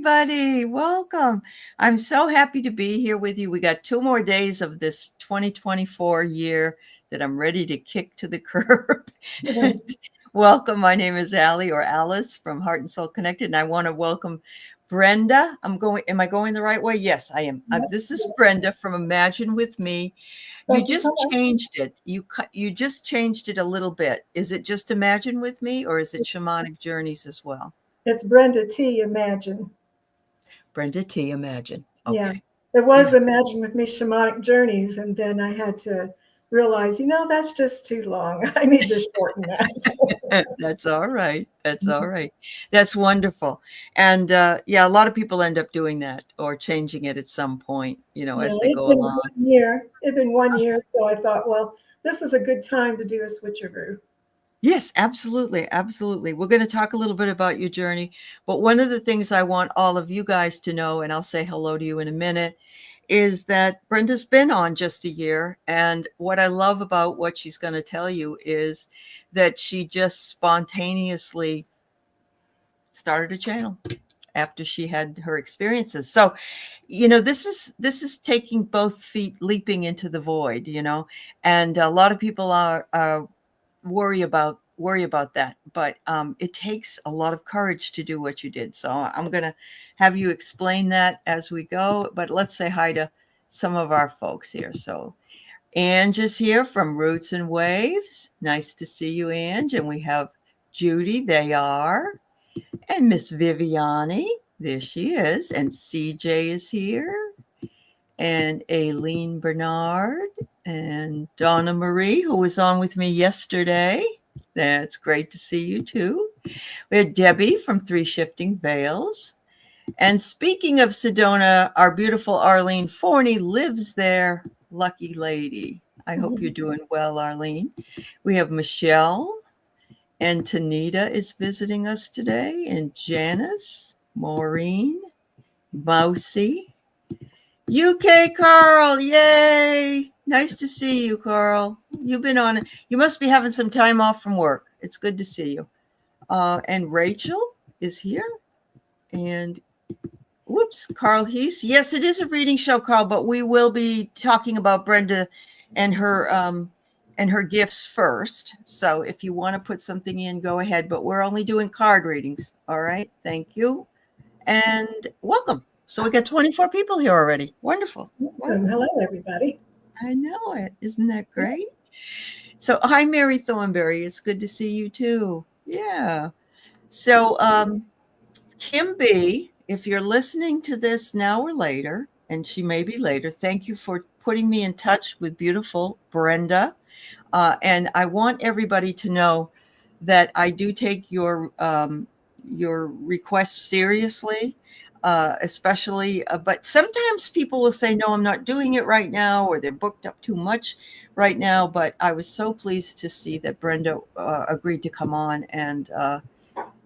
everybody. Welcome. I'm so happy to be here with you. We got 2 more days of this 2024 year that I'm ready to kick to the curb. Welcome. My name is Allie or Alice from Heart and Soul Connected, and I want to welcome Brenda. Am I going the right way? Yes, I am. Yes. This is Brenda from Imagine with Me. You Thank you just so much. changed it. You just changed it a little bit. Is it just Imagine with Me, or is it Shamanic Journeys as well? It's Brenda T. Imagine. Brenda T. Imagine. Yeah. Okay. It was Yeah. Imagine with Me Shamanic Journeys, and then I had to realize, that's just too long. I need to shorten that. That's all right. That's all right. That's wonderful. And yeah, a lot of people end up doing that or changing it at some point, Yeah, as they it's go been along. 1 year. It's been 1 year, so I thought, well, this is a good time to do a switcheroo. Yes, absolutely. Absolutely. We're going to talk a little bit about your journey. But one of the things I want all of you guys to know, and I'll say hello to you in a minute, is that Brenda's been on just a year. And what I love about what she's going to tell you is that she just spontaneously started a channel after she had her experiences. So, this is taking both feet leaping into the void, and a lot of people are worry about that, but it takes a lot of courage to do what you did. So I'm going to have you explain that as we go, but let's say hi to some of our folks here. So Ange is here from Roots and Waves. Nice to see you, Ange. And we have Judy, they are, and Miss Viviani, there she is, and CJ is here, and Aileen Bernard, and Donna Marie, who was on with me yesterday. That's great to see you too. We had Debbie from Three Shifting Veils. And speaking of Sedona, our beautiful Arlene Forney lives there. Lucky lady. I hope you're doing well, Arlene. We have Michelle, and Tanita is visiting us today, and Janice, Maureen, Mousy, UK Carl, yay! Nice to see you, Carl. You've been on. You must be having some time off from work. It's good to see you. And Rachel is here. And whoops, Carl Heese. Yes, it is a reading show, Carl, but we will be talking about Brenda and her gifts first. So if you want to put something in, go ahead. But we're only doing card readings. All right. Thank you. And welcome. So we got 24 people here already. Wonderful. Awesome. Hello, everybody. I know it. Isn't that great? So hi, Mary Thornberry. It's good to see you too. Yeah. So Kim B, if you're listening to this now or later, and she may be later, thank you for putting me in touch with beautiful Brenda. And I want everybody to know that I do take your requests seriously, especially. But sometimes people will say, "No, I'm not doing it right now," or they're booked up too much right now. But I was so pleased to see that Brenda agreed to come on, and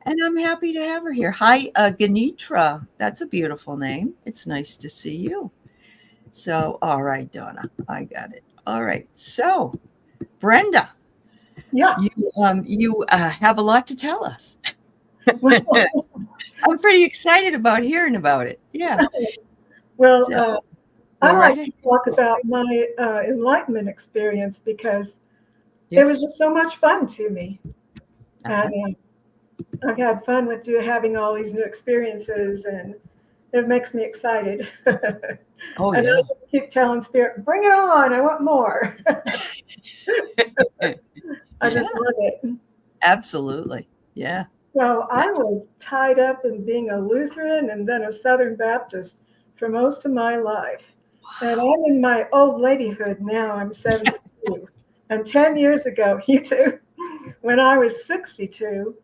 I'm happy to have her here. Hi, Ganitra. That's a beautiful name. It's nice to see you. So, all right, Donna, I got it. All right, so. Brenda, Yeah. you have a lot to tell us. Well, I'm pretty excited about hearing about it. Yeah. well So, I go right like to ahead. talk about my enlightenment experience because Yeah. it was just so much fun to me. Uh-huh. And I've had fun with having all these new experiences, and it makes me excited. Oh, And I yeah. just keep telling Spirit, bring it on. I want more. I Yeah, just love it. absolutely. Yeah. So I That's was tied up in being a Lutheran and then a Southern Baptist for most of my life. And I'm in my old ladyhood now. I'm 72. And 10 years ago, you too, when I was 62,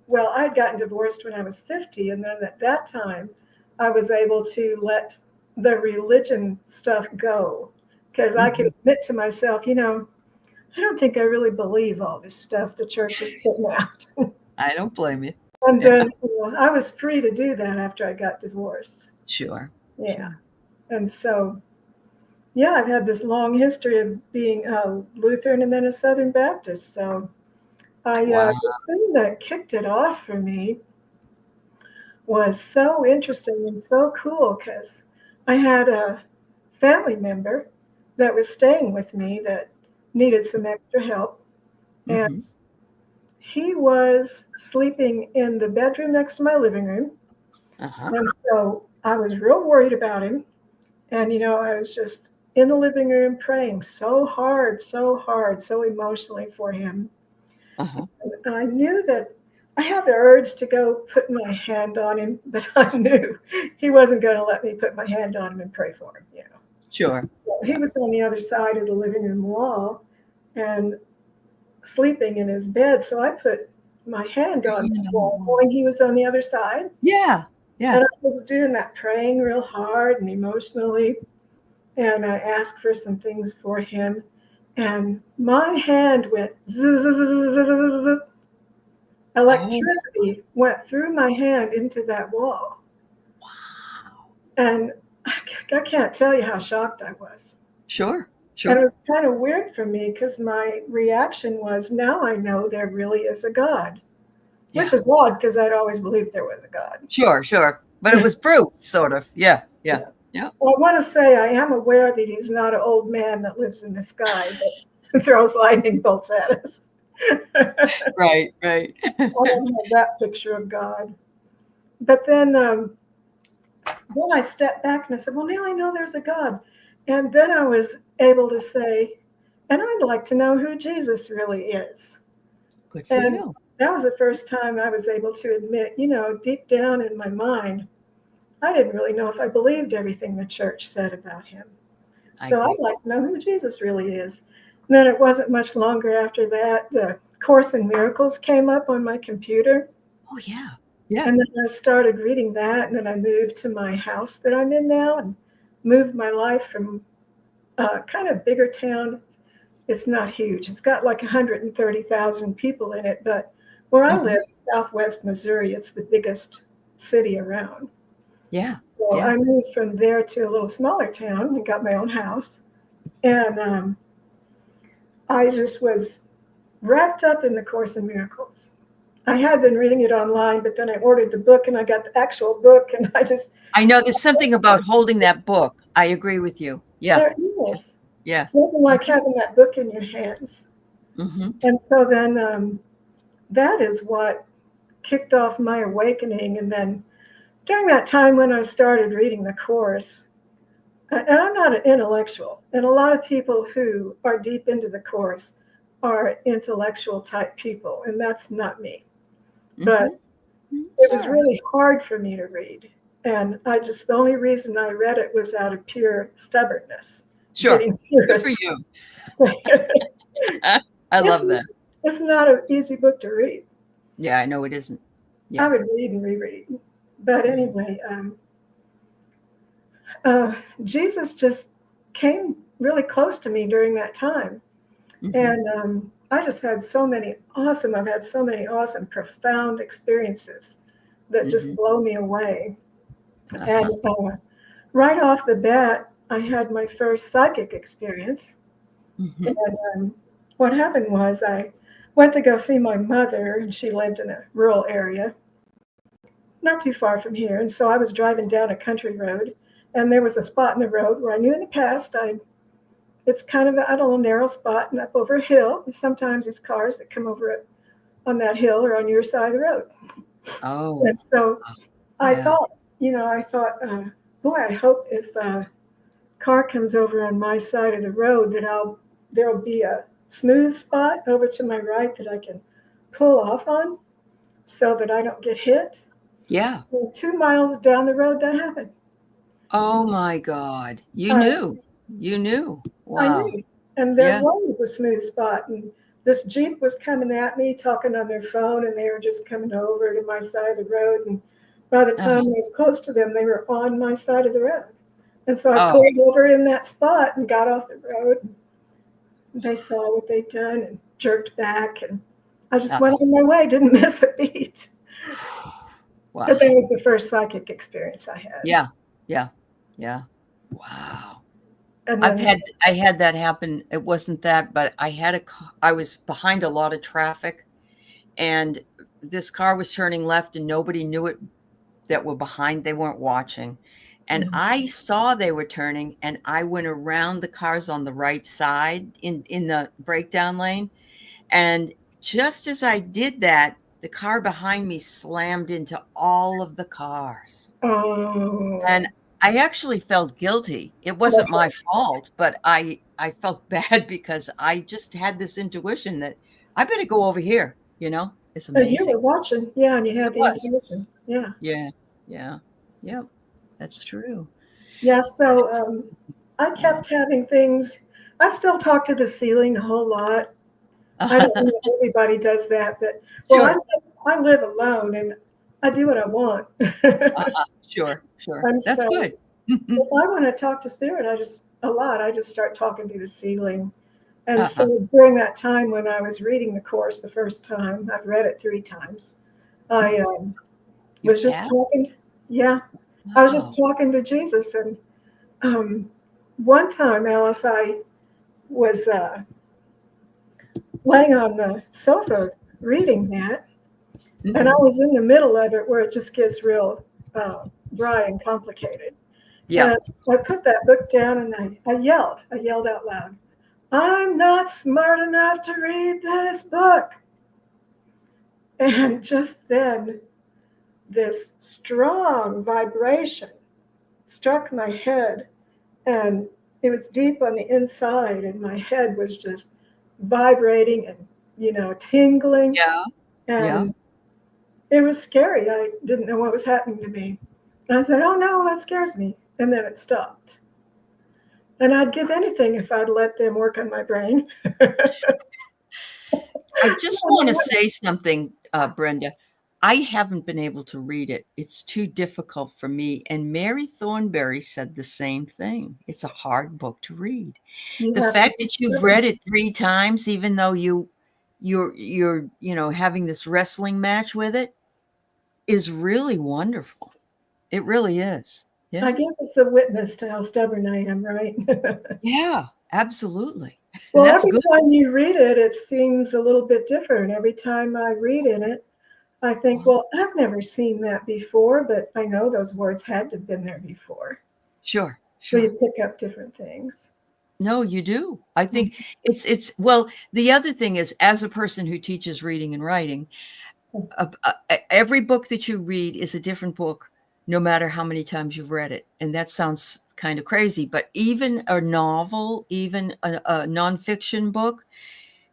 well, I'd gotten divorced when I was 50. And then at that time, I was able to let the religion stuff go because I could admit to myself, I don't think I really believe all this stuff the church is putting out. I don't blame you. And Yeah. then I was free to do that after I got divorced. Sure. Yeah. Sure. And so, yeah, I've had this long history of being a Lutheran and then a Southern Baptist. So Wow. the thing that kicked it off for me was so interesting and so cool because I had a family member that was staying with me that needed some extra help. And Mm-hmm. he was sleeping in the bedroom next to my living room. Uh-huh. And so I was real worried about him. And, I was just in the living room praying so hard, so emotionally for him. Uh-huh. And I knew that I had the urge to go put my hand on him, but I knew he wasn't going to let me put my hand on him and pray for him. Sure. Well, he Yeah. was on the other side of the living room wall and sleeping in his bed. So I put my hand Your on the hand on the wall, wall. knowing he was on the other side. Yeah. Yeah. And I was doing that, praying real hard and emotionally. And I asked for some things for him. And my hand went zzz, zzz, zzz, zzz, zzz, zzz. Oh, Electricity went through my hand into that wall. wow. And I can't tell you how shocked I was. Sure. And it Sure. was kind of weird for me because my reaction was, now I know there really is a God, which Yeah. is odd because I'd always believed there was a God. Sure. Sure. But it was proof, sort of. Yeah. Yeah. Yeah. Yeah. Well, I want to say I am aware that he's not an old man that lives in the sky that throws lightning bolts at us. I Right. Right. don't have that picture of God. But then I stepped back and I said, well, now I know there's a God. And then I was able to say, and I'd like to know who Jesus really is. Good for And you. that was the first time I was able to admit, deep down in my mind, I didn't really know if I believed everything the church said about him. I So I'd agree. like to know who Jesus really is. And then it wasn't much longer after that, the Course in Miracles came up on my computer. Oh, yeah. Yeah. And then I started reading that. And then I moved to my house that I'm in now and moved my life from kind of bigger town. It's not huge. It's got like 130,000 people in it. But where I Hmm. live, Southwest Missouri, it's the biggest city around. Yeah. So Yeah. I moved from there to a little smaller town and got my own house. And I just was wrapped up in the Course in Miracles. I had been reading it online, but then I ordered the book and I got the actual book, and I just, I know there's something about holding that book. I agree with you. Yeah. there Yeah. is. Yeah. It's nothing like having that book in your hands. Mm-hmm. And so then that is what kicked off my awakening. And then during that time when I started reading the Course, and I'm not an intellectual, and a lot of people who are deep into the Course are intellectual type people, and that's not me. But Mm-hmm. it was Sure. really hard for me to read. And the only reason I read it was out of pure stubbornness, Sure. getting through Good for it. you. I it's, love that. it's not an easy book to read. Yeah, I know it isn't. I Yeah. would read and reread. But Mhm. anyway, uh, Jesus just came really close to me during that time. Mhm. And I've had so many awesome, profound experiences that just Mhm. blow me away. And Uh-huh. right off the bat, I had my first psychic experience. Mhm. And what happened was I went to go see my mother, and she lived in a rural area, not too far from here. And so I was driving down a country road, and there was a spot in the road where I knew in the past it's kind of a little narrow spot and up over a hill. And sometimes it's cars that come over it on that hill or on your side of the road. Oh, And so I yeah. thought, boy, I hope if car comes over on my side of the road that there'll be a smooth spot over to my right that I can pull off on so that I don't get hit. Yeah. And 2 miles down the road, that happened. Oh my God. You I, knew. You knew. I Wow. knew, and there Yeah. was a smooth spot, and this Jeep was coming at me, talking on their phone, and they were just coming over to my side of the road. And by the Uh-huh. time I was close to them, they were on my side of the road. And so I Oh. pulled over in that spot and got off the road. They saw what they'd done and jerked back, and I just Uh-huh. went on my way, didn't miss a beat. But that Wow. was the first psychic experience I had. Yeah. Yeah. Yeah. Wow. And I've then, had I had that happen. It wasn't that, but I was behind a lot of traffic, and this car was turning left and nobody knew it that were behind. They weren't watching. And Mhm. I saw they were turning, and I went around the cars on the right side in the breakdown lane. And just as I did that, the car behind me slammed into all of the cars. And Oh, I actually felt guilty. It wasn't that's my fault, but I felt bad because I just had this intuition that I better go over here, you know? It's you amazing. were watching, yeah, and you It had the was. intuition, yeah. Yeah. Yeah. Yep. That's true. Yeah, so I Yeah. kept having things. I still talk to the ceiling a whole lot. I don't know if everybody does that, but well, Sure. I live alone and I do what I want. Sure, sure. And That's so good. if I want to talk to spirit, I just start talking to the ceiling. And Uh-huh. so during that time when I was reading the course the first time, I've read it 3 times. I You was just have? talking. Yeah, I was just Wow. talking to Jesus. And um, one time, Alice, I was laying on the sofa reading that, and I Mhm. was in the middle of it where it just gets real uh, dry and complicated. Yeah. And I put that book down and I yelled. I yelled out loud, I'm not smart enough to read this book. And just then, this strong vibration struck my head, and it was deep on the inside, and my head was just vibrating and, tingling. Yeah. Yeah. And it was scary. I didn't know what was happening to me. And I said, oh no, that scares me. And then it stopped. And I'd give anything if I'd let them work on my brain. I just wanna say something, Brenda. I haven't been able to read it. It's too difficult for me, and Mary Thornberry said the same thing. It's a hard book to read. You The have to fact be that you've stubborn. read it 3 times, even though you're, having this wrestling match with it, is really wonderful. It really is. Yeah. I guess it's a witness to how stubborn I am, right? Yeah, absolutely. And Well, that's every good. time you read it, it seems a little bit different. Every time I read in it, I think, well, I've never seen that before, but I know those words had to have been there before. Sure, So sure. you pick up different things. No, you do. I think it's well, the other thing is, as a person who teaches reading and writing, every book that you read is a different book, no matter how many times you've read it. And that sounds kind of crazy, but even a novel, even a nonfiction book,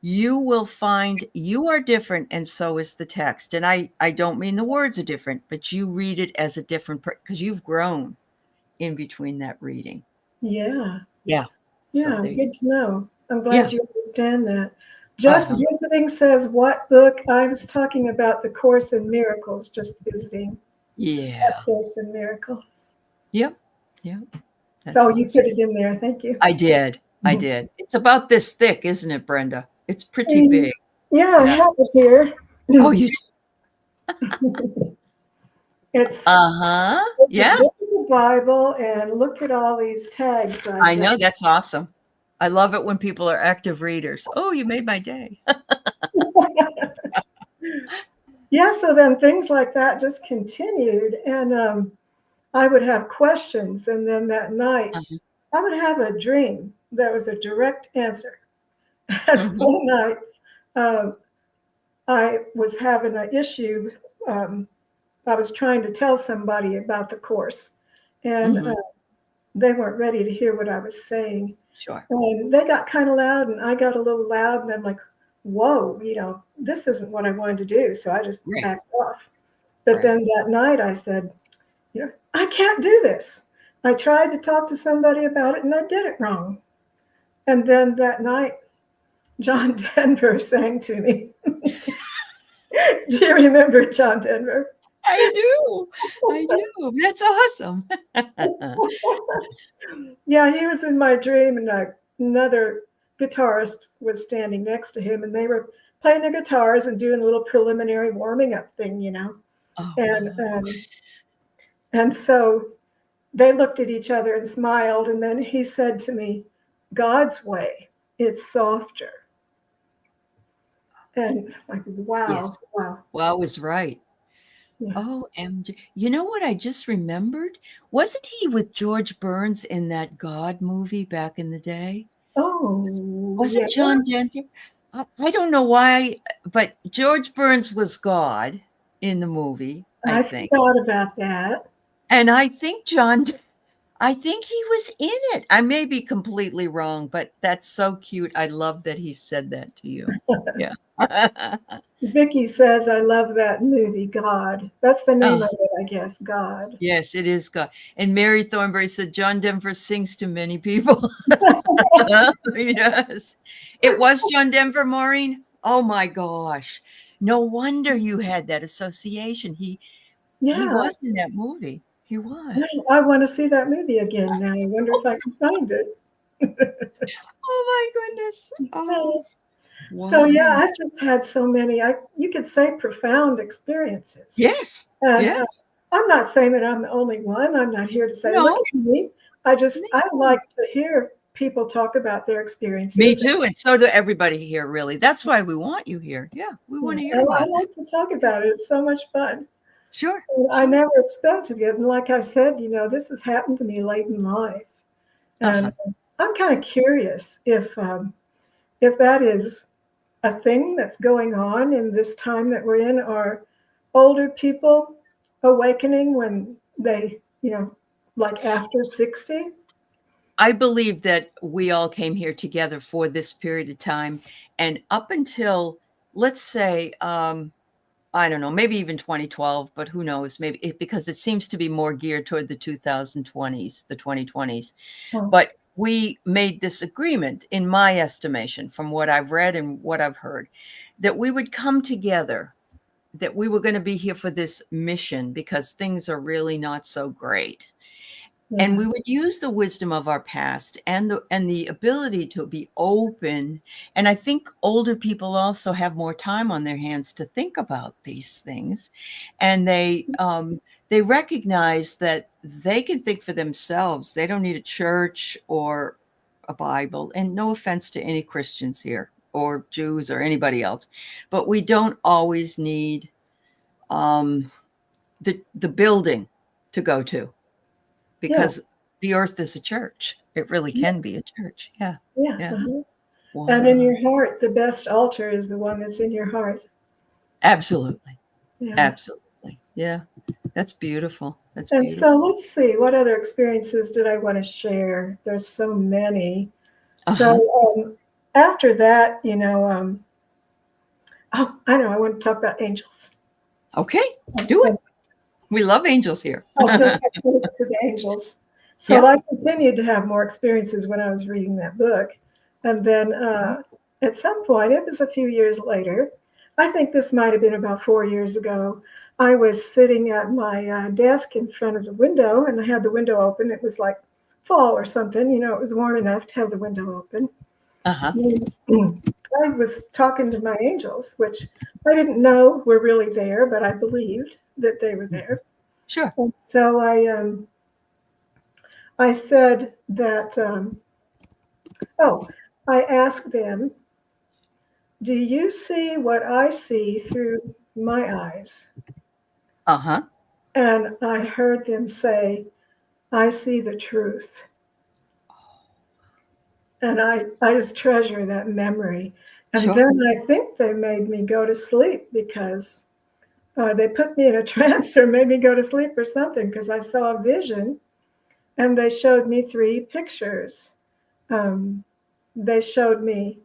you will find you are different, and so is the text. And I don't mean the words are different, but you read it as a different because you've grown in between that reading. Yeah. Yeah. So Yeah, there you good to know. I'm yeah. glad you understand that. Just Uh-huh. visiting says what book? I was talking about the Course in Miracles, just visiting Yeah. that Course in Miracles. Yep. Yep. That's So you awesome. put it in there. Thank you. I did. I Mhm. did. It's about this thick, isn't it, Brenda? It's pretty Mm, big. yeah, I Yeah. have it here. Oh, you It's uh-huh. Yeah. this is the Bible, and look at all these tags I've I done. know, that's awesome. I love it when people are active readers. Oh, you made my day. Yeah, so then things like that just continued, and I would have questions, and then that night Uh-huh. I would have a dream that was a direct answer. And Mhm. one night, um, I was having an issue. Um, I was trying to tell somebody about the course, and Mhm. they weren't ready to hear what I was saying. Sure. And they got kind of loud, and I got a little loud, and I'm like, whoa, this isn't what I wanted to do. So I just Right. backed off. But Right. then that night, I said, I can't do this. I tried to talk to somebody about it, and I did it wrong. And then that night, John Denver sang to me. Do you remember John Denver? I do. I do. That's awesome. Yeah, he was in my dream, and another guitarist was standing next to him, and they were playing their guitars and doing a little preliminary warming up thing. Oh, And wow. and so they looked at each other and smiled, and then he said to me, "God's way, it's softer." And like, Yes. wow, wow. Well, I was right. Yeah. OMG. You know what I just remembered? Wasn't he with George Burns in that God movie back in the day? Oh, yeah. Wasn't John Denver? I don't know why, but George Burns was God in the movie, I I think. forgot about that. And I think he was in it. I may be completely wrong, but that's so cute. I love that he said that to you. Yeah. Vicky says, I love that movie, God. That's the name Oh, of it, I guess, God. yes, it is God. And Mary Thornberry said John Denver sings to many people. He does. It was John Denver, Maureen. Oh my gosh. No wonder you had that association. He Yeah, was in that movie. He was. I want to see that movie again now. I wonder if I can find it. Oh my goodness. Oh, So wow. yeah, I've just had so many, you could say profound experiences. Yes. And Yes. I'm not saying that I'm the only one. I'm not here to say, look No. at me. I No. like to hear people talk about their Me experiences. too. And so do everybody here, really. That's why we want you here. Yeah. We Yeah, want to hear and I about that. like to talk about it. It's so much fun. Sure. And I Sure. never expected it. And like I said, this has happened to me late in life. Uh-huh. And I'm kind of curious if that is a thing that's going on in this time that we're in, or older people awakening when they, like after 60. I believe that we all came here together for this period of time. And up until, let's say, I don't know, maybe even 2012, but who knows? Maybe because it seems to be more geared toward the 2020s, the 2020s. Oh, But we made this agreement, in my estimation, from what I've read and what I've heard, that we would come together, that we were going to be here for this mission because things are really not so great, and yeah. we would use the wisdom of our past and the ability to be open. And I think older people also have more time on their hands to think about these things, and they recognize that they can think for themselves. They don't need a church or a Bible. And no offense to any Christians here or Jews or anybody else, but we don't always need um, the building to go to, Yeah. because the earth is a church. It really can be a church. Yeah. Yeah. Yeah. Uh-huh. And in Wow. your heart, the best altar is the one that's in your heart. Absolutely. Yeah. Absolutely. Yeah. That's beautiful. That's And so beautiful. let's see, what other experiences did I want to share? There's so many. So Uh-huh. after that, oh, I know, I want to talk about angels. Okay. Do it. And We love angels here. I'll just have to look to the angels. So Yeah. I continued to have more experiences when I was reading that book. And then at some point, it was a few years later, I think this might have been about 4 years ago, I was sitting at my desk in front of the window, and I had the window open. It was like fall or something, it was warm enough to have the window open. Uh-huh. And I was talking to my angels, which I didn't know were really there, but I believed that they were there. Sure. And so I said that, oh, I asked them, do you see what I see through my eyes? Uh-huh. And I heard them say, I see the truth. And I just treasure that memory. And Sure. then I think they made me go to sleep because they put me in a trance or made me go to sleep or something, because I saw a vision and they showed me three pictures. Um, they showed me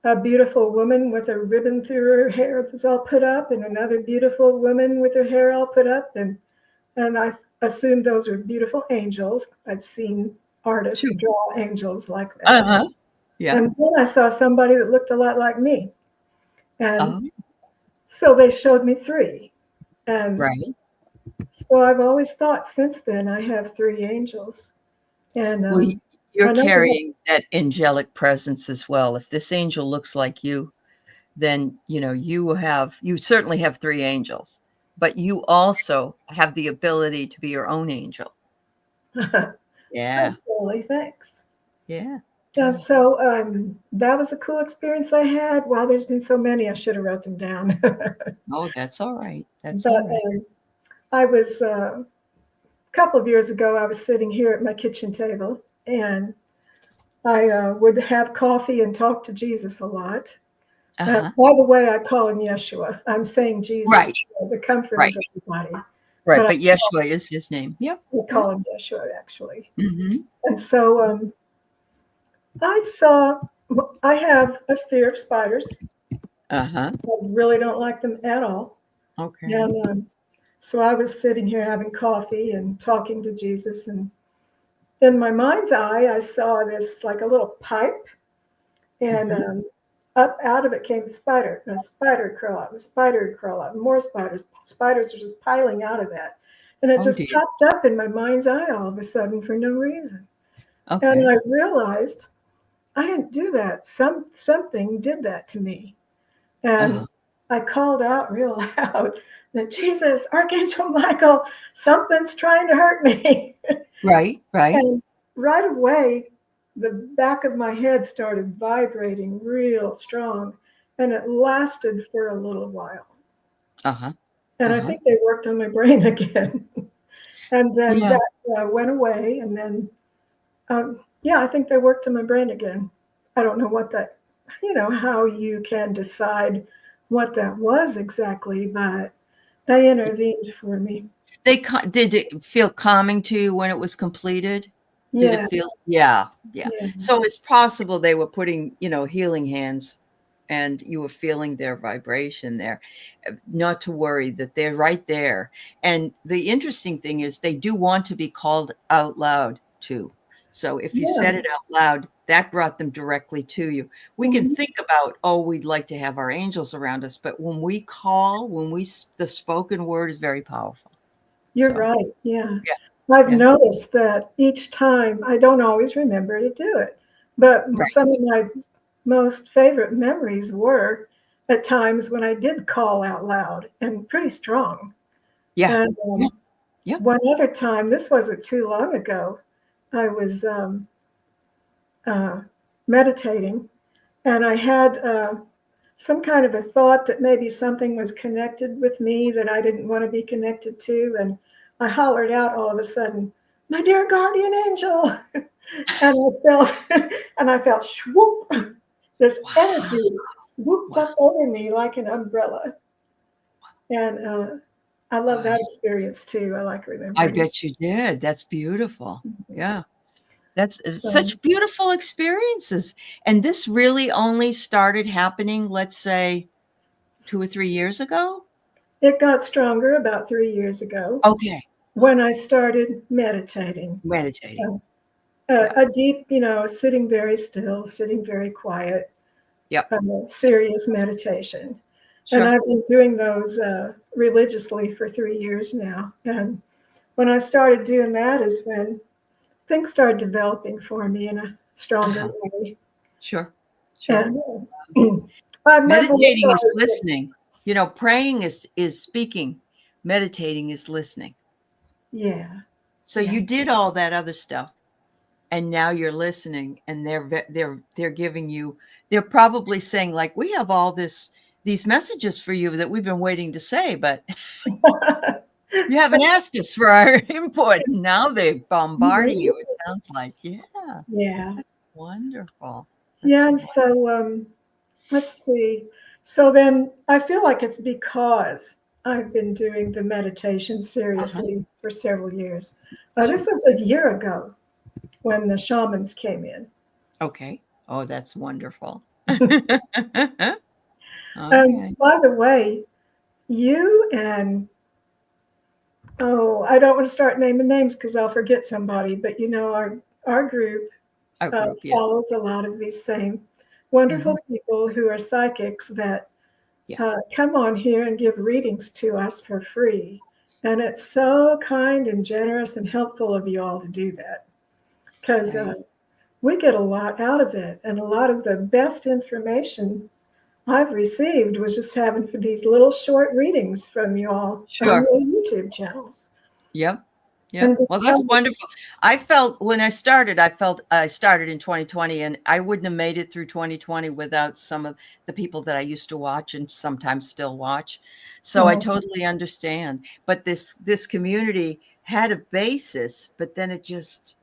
a beautiful woman with a ribbon through her hair that was all put up, and another beautiful woman with her hair all put up. And I assumed those were beautiful angels. I'd seen artists Sure. draw angels like that. Uh-huh. Yeah. And then I saw somebody that looked a lot like me. And Oh, so they showed me three. And right. so I've always thought since then I have three angels. And Well, you're I know they have, carrying that angelic presence as well. If this angel looks like you, then you certainly have three angels, but you also have the ability to be your own angel. Yeah. absolutely, thanks. Yeah. Yeah, Yeah. so that was a cool experience I had. Wow, there's been so many, I should have wrote them down. Oh, that's all right. That's all But right. I was a couple of years ago. I was sitting here at my kitchen table, and I would have coffee and talk to Jesus a lot. Uh-huh. By the way, I call him Yeshua. I'm saying Jesus, Right. the comfort of Right. everybody, Right. but But Yeshua is his name. Yep. I Yep. call him Yeshua actually. Mm-hmm. And so I saw, I have a fear of spiders. Uh-huh. I really don't like them at all. Okay. And so I was sitting here having coffee and talking to Jesus. And in my mind's eye, I saw this like a little pipe. And Mm-hmm. up out of it came a spider. And a spider crawl out, a spider crawl out, more spiders. Spiders are just piling out of that. And it Oh just dear. popped up in my mind's eye all of a sudden for no reason. And Okay. I realized I didn't do that. Something did that to me. And Uh-huh. I called out real loud that Jesus, Archangel Michael, something's trying to hurt me. Right. Right. And right away, the back of my head started vibrating real strong. And it lasted for a little while. Uh-huh. And I Uh-huh. think they worked on my brain again. And then Yeah. that went away. And then, yeah, I think they worked on my brain again. I don't know what that, how you can decide what that was exactly, but they intervened for me. Did it feel calming to you when it was completed? Did it Yeah, feel? Yeah. Yeah. yeah, So it's possible they were putting, healing hands and you were feeling their vibration there. Not to worry that they're right there. And the interesting thing is they do want to be called out loud too. So if you yeah. said it out loud, that brought them directly to you. We can Mhm. think about, oh, we'd like to have our angels around us, but when we call, the spoken word is very powerful. You're So right. Yeah. yeah, I've yeah, noticed that each time I don't always remember to do it, but right, some of my most favorite memories were at times when I did call out loud and pretty strong. yeah, And yeah, yeah. one other time, this wasn't too long ago, I was uh, meditating and I had some kind of a thought that maybe something was connected with me that I didn't want to be connected to. And I hollered out all of a sudden, my dear guardian angel. And I felt, and I felt swoop, this Wow, energy swooped wow, up over me like an umbrella. And I love wow. that experience too. I like I remembering. bet you did. That's beautiful. Yeah, that's So such beautiful experiences. And this really only started happening, let's say, 2 or 3 years ago? it got stronger about 3 years ago Okay, when I started meditating. meditating. Uh, Yeah, a deep, sitting very still, sitting very quiet, yep, serious meditation. And sure. I've been doing those religiously for 3 years now. And when I started doing that is when things started developing for me in a stronger Uh-huh, way. sure, sure. And my voice Meditating is always gets, listening. Praying is speaking. Meditating is listening. yeah, So yeah, you did all that other stuff, and now you're listening, and they're giving you. They're probably saying like, "We have all these messages for you that we've been waiting to say, but you haven't asked us for our input." And now they're bombarding you. It sounds like, yeah, yeah, that's wonderful. That's yeah. And so let's see. So then I feel like it's because I've been doing the meditation uh-huh, seriously for several years. This sure. was a year ago when the shamans came in. Okay. Oh, that's wonderful. And Okay. by the way, you and oh, I don't want to start naming names because I'll forget somebody, but our group Our group, yeah. follows a lot of these same wonderful Mhm. people who are psychics that Yeah. come on here and give readings to us for free. And it's so kind and generous and helpful of you all to do that because Right. we get a lot out of it. And a lot of the best information I've received was just having for these little short readings from you all on Sure. your YouTube channels. Yep. Yeah. And Well, that's because, wonderful. I felt when I started in 2020, and I wouldn't have made it through 2020 without some of the people that I used to watch and sometimes still watch. So I oh, totally understand. But this community had a basis, but then it just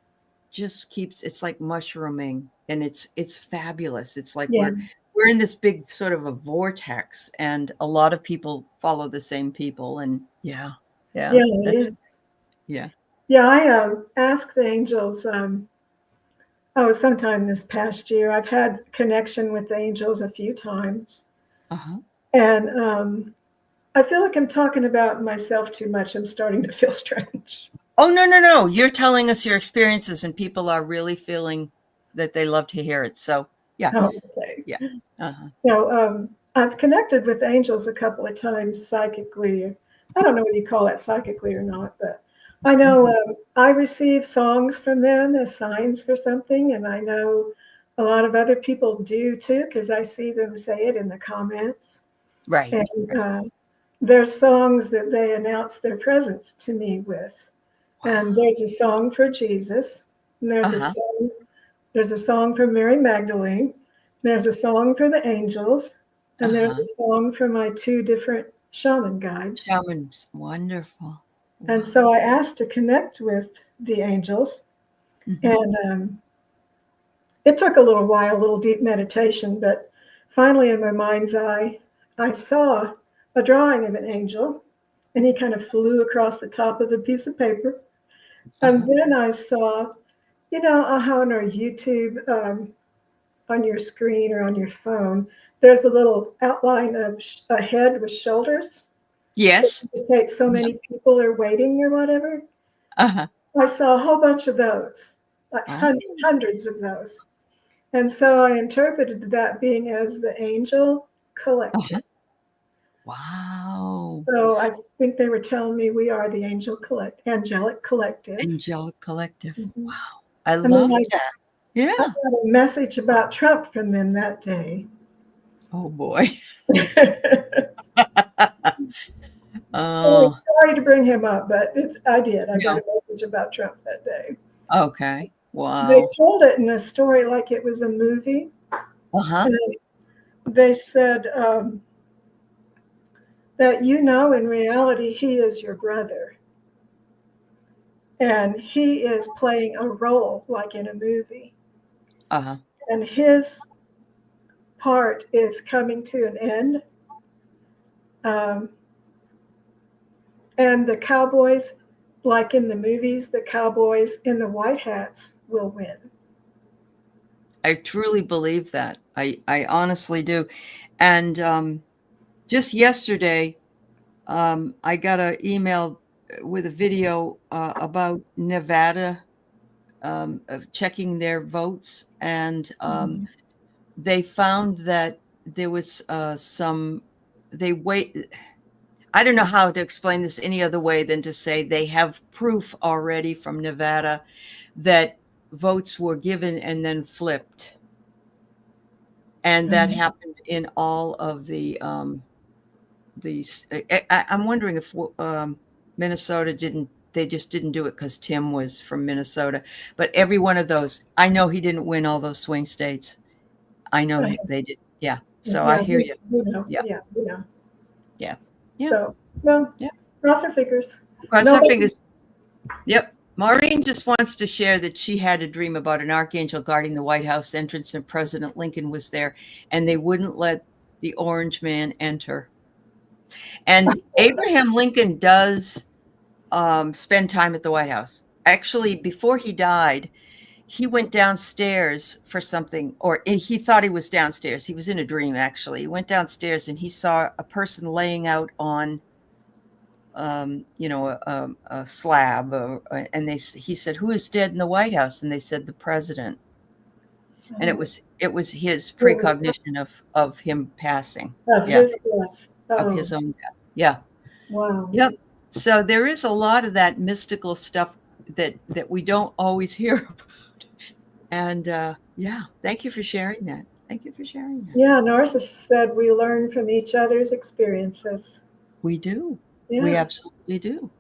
keeps, it's like mushrooming, and it's fabulous. It's like yeah, we're in this big sort of a vortex, and a lot of people follow the same people, and yeah. Yeah. yeah, it That's is. yeah. Yeah, I asked the angels. Oh, sometime this past year, I've had connection with the angels a few times, Uh-huh. and I feel like I'm talking about myself too much. I'm starting to feel strange. Oh, no, no, no. You're telling us your experiences, and people are really feeling that they love to hear it. So, yeah, Oh, okay. yeah. Uh-huh. So I've connected with angels a couple of times psychically. I don't know whether you call that psychically or not, but I know Mhm. I receive songs from them as signs for something, and I know a lot of other people do too because I see them say it in the comments. Right, And right. there's songs that they announce their presence to me with. And Wow. there's a song for Jesus, and Uh-huh. there's a song for Mary Magdalene, there's a song for the angels, and there's Uh-huh. a song for my two different shaman guides. Shamans. Wonderful. And Wow. so I asked to connect with the angels, Mhm. and it took a little while, a little deep meditation, but finally in my mind's eye, I saw a drawing of an angel, and he kind of flew across the top of the piece of paper. And Uh-huh. then I saw, you know, how on our YouTube, on your screen or on your phone, there's a little outline of a head with shoulders that Yes. indicates so Yep. many people are waiting or whatever. Uh-huh. I saw a whole bunch of those, like Oh. hundreds of those. And so I interpreted that being as the angel collective. Uh-huh. Wow. So I think they were telling me we are the angelic collective. Angelic collective. Mhm. Wow. I And then love that. I Yeah. got a message about Trump from them that day. Oh boy. So Oh, sorry to bring him up, but I did. I got no. a message about Trump that day. Okay. They Wow. told it in a story like it was a movie. Uh-huh. And they said that, you know, in reality, he is your brother. And he is playing a role like in a movie. Uh-huh. And his part is coming to an end. Um, and the cowboys, like in the movies, the cowboys in the white hats will win. I truly believe that. I honestly do. And just yesterday, I got an email with a video about Nevada of checking their votes, and Mhm. they found that there was some. They wait. I don't know how to explain this any other way than to say they have proof already from Nevada that votes were given and then flipped, and that happened in all of these. I'm wondering if Minnesota didn't. They just didn't do it because Tim was from Minnesota. But every one of those, I know he didn't win all those swing states. I know they did. Yeah. So I Yeah, hear you. we know. Yeah. Yeah, we know. Yeah. Yeah. So, well, Yeah. cross our fingers. Cross our Nobody. fingers. Yep. Maureen just wants to share that she had a dream about an archangel guarding the White House entrance, and President Lincoln was there, and they wouldn't let the orange man enter. And Abraham Lincoln does spend time at the White House. Actually, before he died, he went downstairs for something, or he thought he was downstairs. He was in a dream, actually. He went downstairs and he saw a person laying out on, a slab, and he said, "Who is dead in the White House?" And they said, "The president." And Oh, it was his it was precognition of him passing. of Yeah, his stuff. of Oh, his own death. Yeah. wow. Yep. So there is a lot of that mystical stuff that we don't always hear about. And yeah, thank you for sharing that. Thank you for sharing that. Yeah, narcissists said we learn from each other's experiences. We do. We Yeah. absolutely do.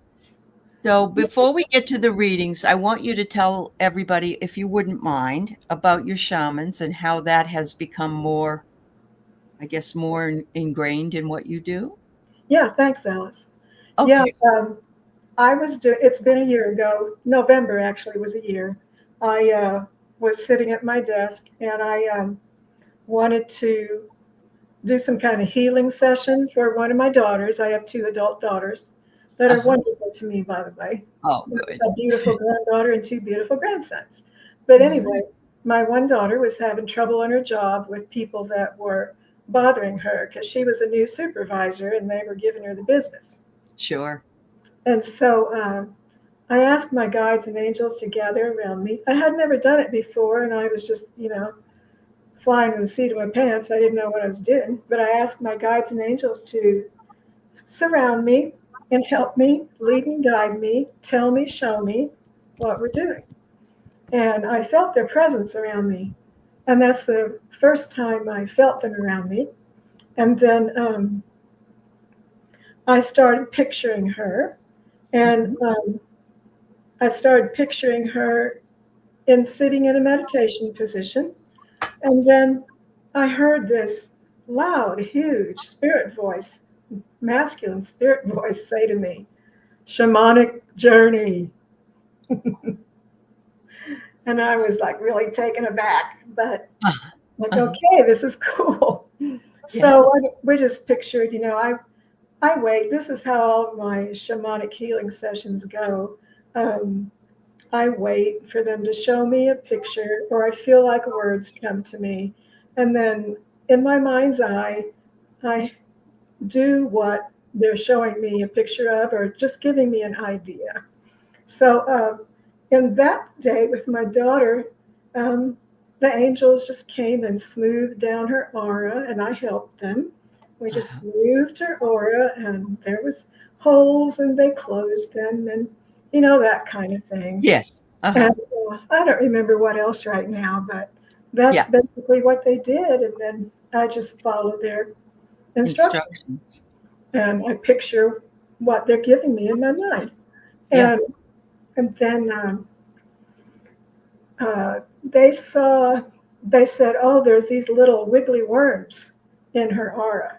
So before we get to the readings, I want you to tell everybody, if you wouldn't mind, about your shamans and how that has become more, I guess, more ingrained in what you do. Yeah, thanks, Alice. Yeah, Okay. it's been a year ago. November actually was a year. I was sitting at my desk and I wanted to do some kind of healing session for one of my daughters. I have two adult daughters that are Uh-huh. wonderful to me, by the way. Oh, good. A beautiful granddaughter and two beautiful grandsons. But Mhm. anyway, my one daughter was having trouble on her job with people that were bothering her because she was a new supervisor and they were giving her the business. Sure. And so I asked my guides and angels to gather around me. I had never done it before, and I was just, flying in the seat of my pants. I didn't know what I was doing. But I asked my guides and angels to surround me and help me, lead and guide me, tell me, show me what we're doing. And I felt their presence around me. And that's the first time I felt them around me. And then I started picturing her. And Mhm. I started picturing her in sitting in a meditation position. And then I heard this loud, huge spirit voice, masculine spirit voice say to me, shamanic journey. And I was like really taken aback, but Uh-huh. like, Uh-huh. okay, this is cool. Yeah. So we just pictured, I wait. This is how all my shamanic healing sessions go. Um, I wait for them to show me a picture, or I feel like words come to me. And then in my mind's eye, I do what they're showing me a picture of, or just giving me an idea. So, in that day with my daughter, um, the angels just came and smoothed down her aura, and I helped them. We just Uh-huh. smoothed her aura, and there was holes, and they closed them, and that kind of thing. Yes. Uh-huh. And I don't remember what else right now, but that's Yeah. basically what they did. And then I just followed their instructions, Instructions. and I picture what they're giving me in my mind. Yeah. And and then uh, they saw, they said, "Oh, there's these little wiggly worms in her aura,"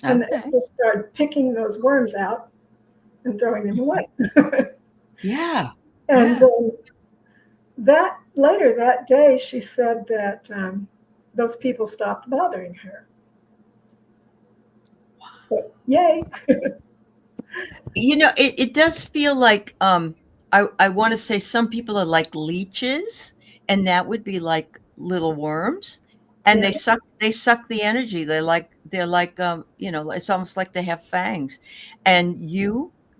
and the Okay. angels started picking those worms out and throwing them Mhm. away. Yeah. And Yeah. then that later that day, she said that those people stopped bothering her. So yay! It does feel like I want to say some people are like leeches, and that would be like little worms, and Yeah, they suck the energy. They're like it's almost like they have fangs. And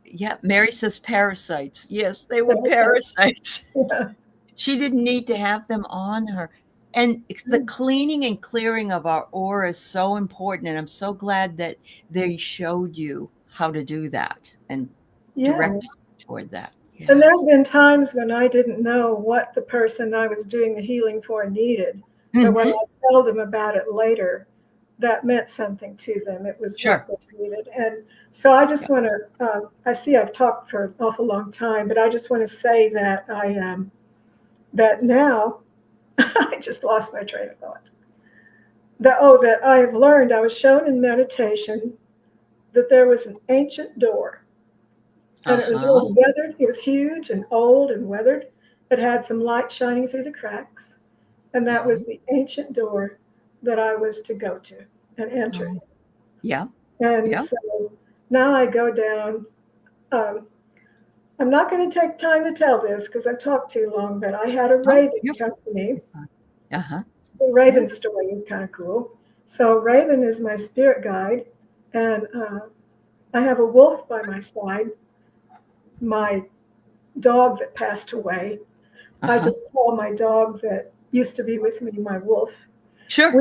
yeah, Mary says parasites. Yes, they were parasites. parasites. Yeah. She didn't need to have them on her. And the cleaning and clearing of our aura is so important. And I'm so glad that they showed you how to do that and Yeah. directed you toward that. And Yeah. there's been times when I didn't know what the person I was doing the healing for needed. But when Hmm. I told them about it later, that meant something to them. It was what Sure. they needed. And so I just Yeah. want to, I see I've talked for an awful long time, but I just want to say that that now, I just lost my train of thought. That I have learned, I was shown in meditation that there was an ancient door. And it was Uh-huh. really weathered. It was huge and old and weathered. It had some light shining through the cracks. And that Uh-huh. was the ancient door that I was to go to and enter. Uh-huh. Yeah. And Yeah. so now I go down. Um, I'm not going to take time to tell this because I've talked too long, but I had a Oh, raven you're come to me. fine. Uh-huh. The Yeah. raven story is kind of cool. So Raven is my spirit guide, and I have a wolf by my side, my dog that passed away. I Uh-huh. just call my dog that used to be with me my wolf. Sure.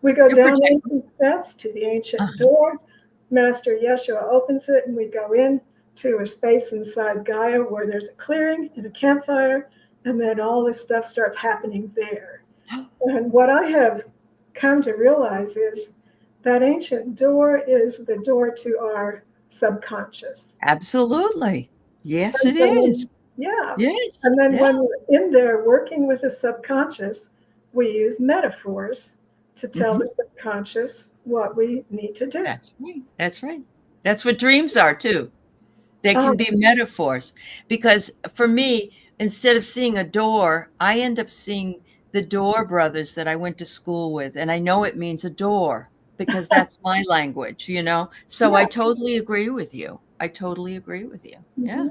We go You're down protected. ancient steps to the ancient Uh-huh. door. Master Yeshua opens it, and we go in to a space inside Gaia where there's a clearing and a campfire, and then all this stuff starts happening there. And what I have come to realize is that ancient door is the door to our subconscious. Absolutely. Yes, And it so is. yeah. Yes. And then Yeah. when we're in there working with the subconscious, we use metaphors to tell Hmm. the subconscious what we need to do. That's right. That's right. That's what dreams are too. They Oh, can be metaphors because for me, instead of seeing a door, I end up seeing the Door brothers that I went to school with. And I know it means a door because that's my language, you know? So I yeah. totally agree with you. I totally agree with you. Yeah, Hmm.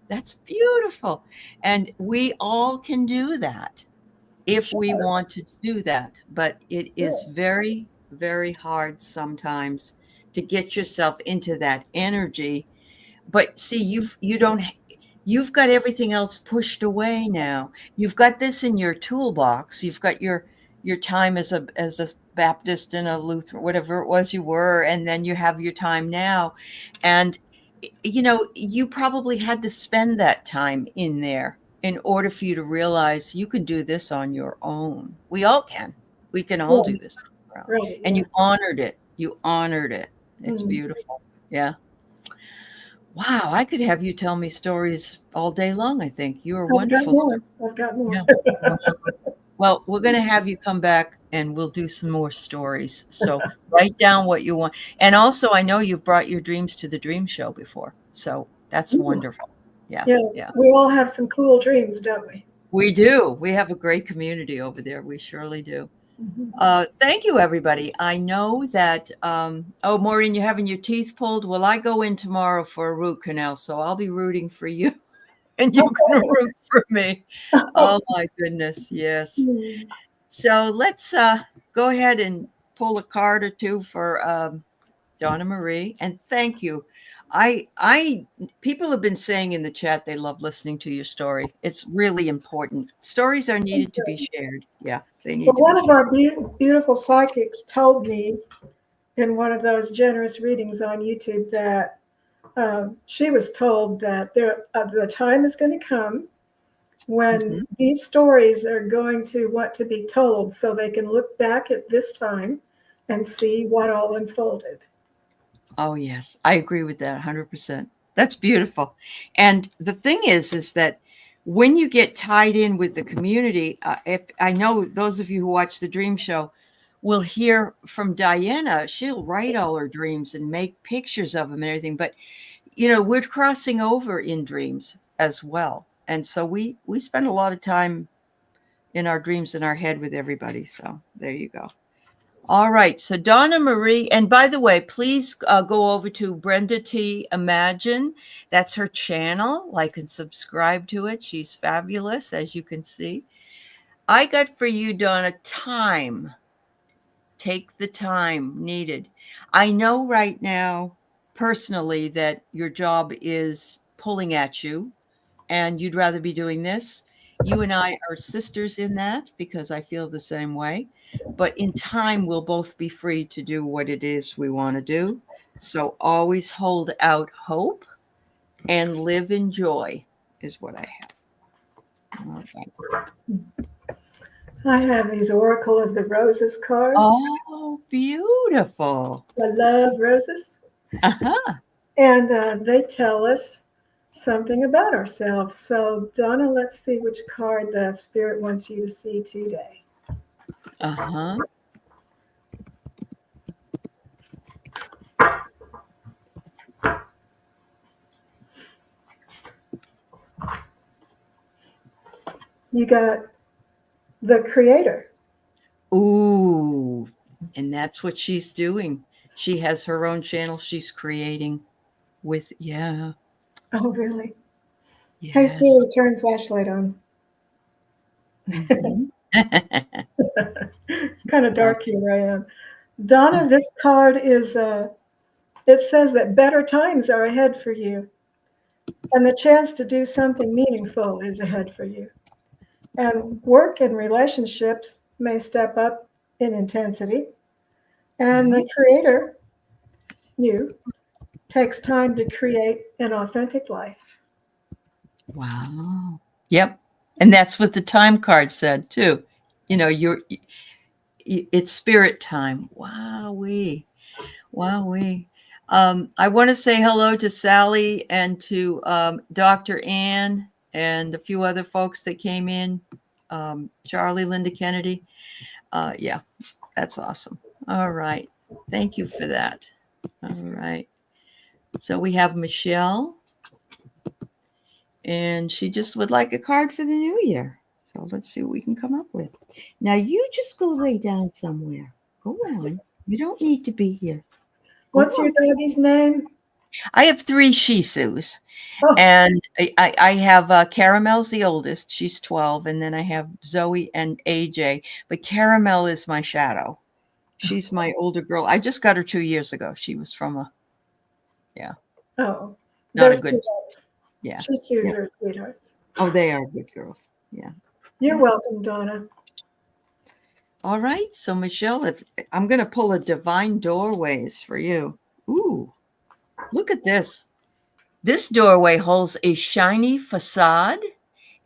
that's beautiful. And we all can do that if we Sure. want to do that. But it is Sure. very, very hard sometimes to get yourself into that energy. But see, you don't you've got everything else pushed away now. You've got this in your toolbox. You've got your time as a Baptist and a Lutheran, whatever it was you were, and then you have your time now. And you know, you probably had to spend that time in there in order for you to realize you can do this on your own. We all can. We can all Yeah. do this on our own. Right. And Yeah. you honored it. You honored it. It's Mm. beautiful. Yeah. Wow, I could have you tell me stories all day long, I think. You are I've got wonderful. more. I've got more. Yeah. Wow. Well, we're gonna have you come back and we'll do some more stories. So write down what you want. And also, I know you've brought your dreams to the dream show before. So that's Mm. wonderful. Yeah, Yeah. yeah. We all have some cool dreams, don't we? We do. We have a great community over there. We surely do. Hmm. Thank you, everybody. I know that, oh, Maureen, you're having your teeth pulled. Well, I go in tomorrow for a root canal, so I'll be rooting for you. And you can root for me. Oh my goodness, yes. Mm. So let's go ahead and pull a card or two for Donna Marie, and thank you. I people have been saying in the chat they love listening to your story. It's really important. Stories are needed to be shared. Yeah, they Well, need to one be of shared. our beautiful psychics told me in one of those generous readings on YouTube that she was told that the time is going to come when Mhm. these stories are going to want to be told so they can look back at this time and see what all unfolded. Oh yes, I agree with that 100%. That's beautiful. And the thing is that when you get tied in with the community, if I know those of you who watch the Dream Show will hear from Diana, she'll write all her dreams and make pictures of them and everything. But you know, we're crossing over in dreams as well, and so we spend a lot of time in our dreams in our head with everybody. So there you go. All right. So Donna Marie, and by the way, please go over to Brenda Imagine. That's her channel. Like and subscribe to it. She's fabulous, as you can see. I got for you, Donna, time. Take the time needed. I know right now, personally, that your job is pulling at you and you'd rather be doing this. You and I are sisters in that because I feel the same way. But in time, we'll both be free to do what it is we want to do. So always hold out hope and live in joy, is what I have. Okay. I have these Oracle of the Roses cards. Oh, beautiful. I love roses. Uh-huh. And they tell us something about ourselves. So, Donna, let's see which card the Spirit wants you to see today. Uh-huh. You got the Creator. Ooh. And that's what she's doing. She has her own channel she's creating with, yeah. Oh, really? Hey, Yes. Siri, turn flashlight on. Mhm. It's kind of dark That's here where I am. Donna, this card is, it says that better times are ahead for you, and the chance to do something meaningful is ahead for you. And work and relationships may step up in intensity, and right. the Creator, you, takes time to create an authentic life. Wow. Yep. And that's what the time card said too. You know, it's spirit time. Wow, we. Wow, we. I want to say hello to Sally and to Dr. Ann and a few other folks that came in. Charlie, Linda Kennedy. Yeah, that's awesome. All right. Thank you for that. All right. So we have Michelle, and she just would like a card for the new year. So let's see what we can come up with. Now you just go lay down somewhere. Go on. You don't need to be here. Go What's your on. doggy's name? I have 3 Shih Tzus, Oh, and I have Caramel's the oldest. She's 12, and then I have Zoe and AJ. But Caramel is my shadow. She's my older girl. I just got her 2 years ago. She was from a oh, not they're a good sweethearts. yeah. Shih Tzus Yeah. are sweethearts. Oh, they are good girls. Yeah. You're Yeah. welcome, Donna. All right. So Michelle, if I'm gonna pull a divine doorways for you. Ooh, look at this. This doorway holds a shiny facade.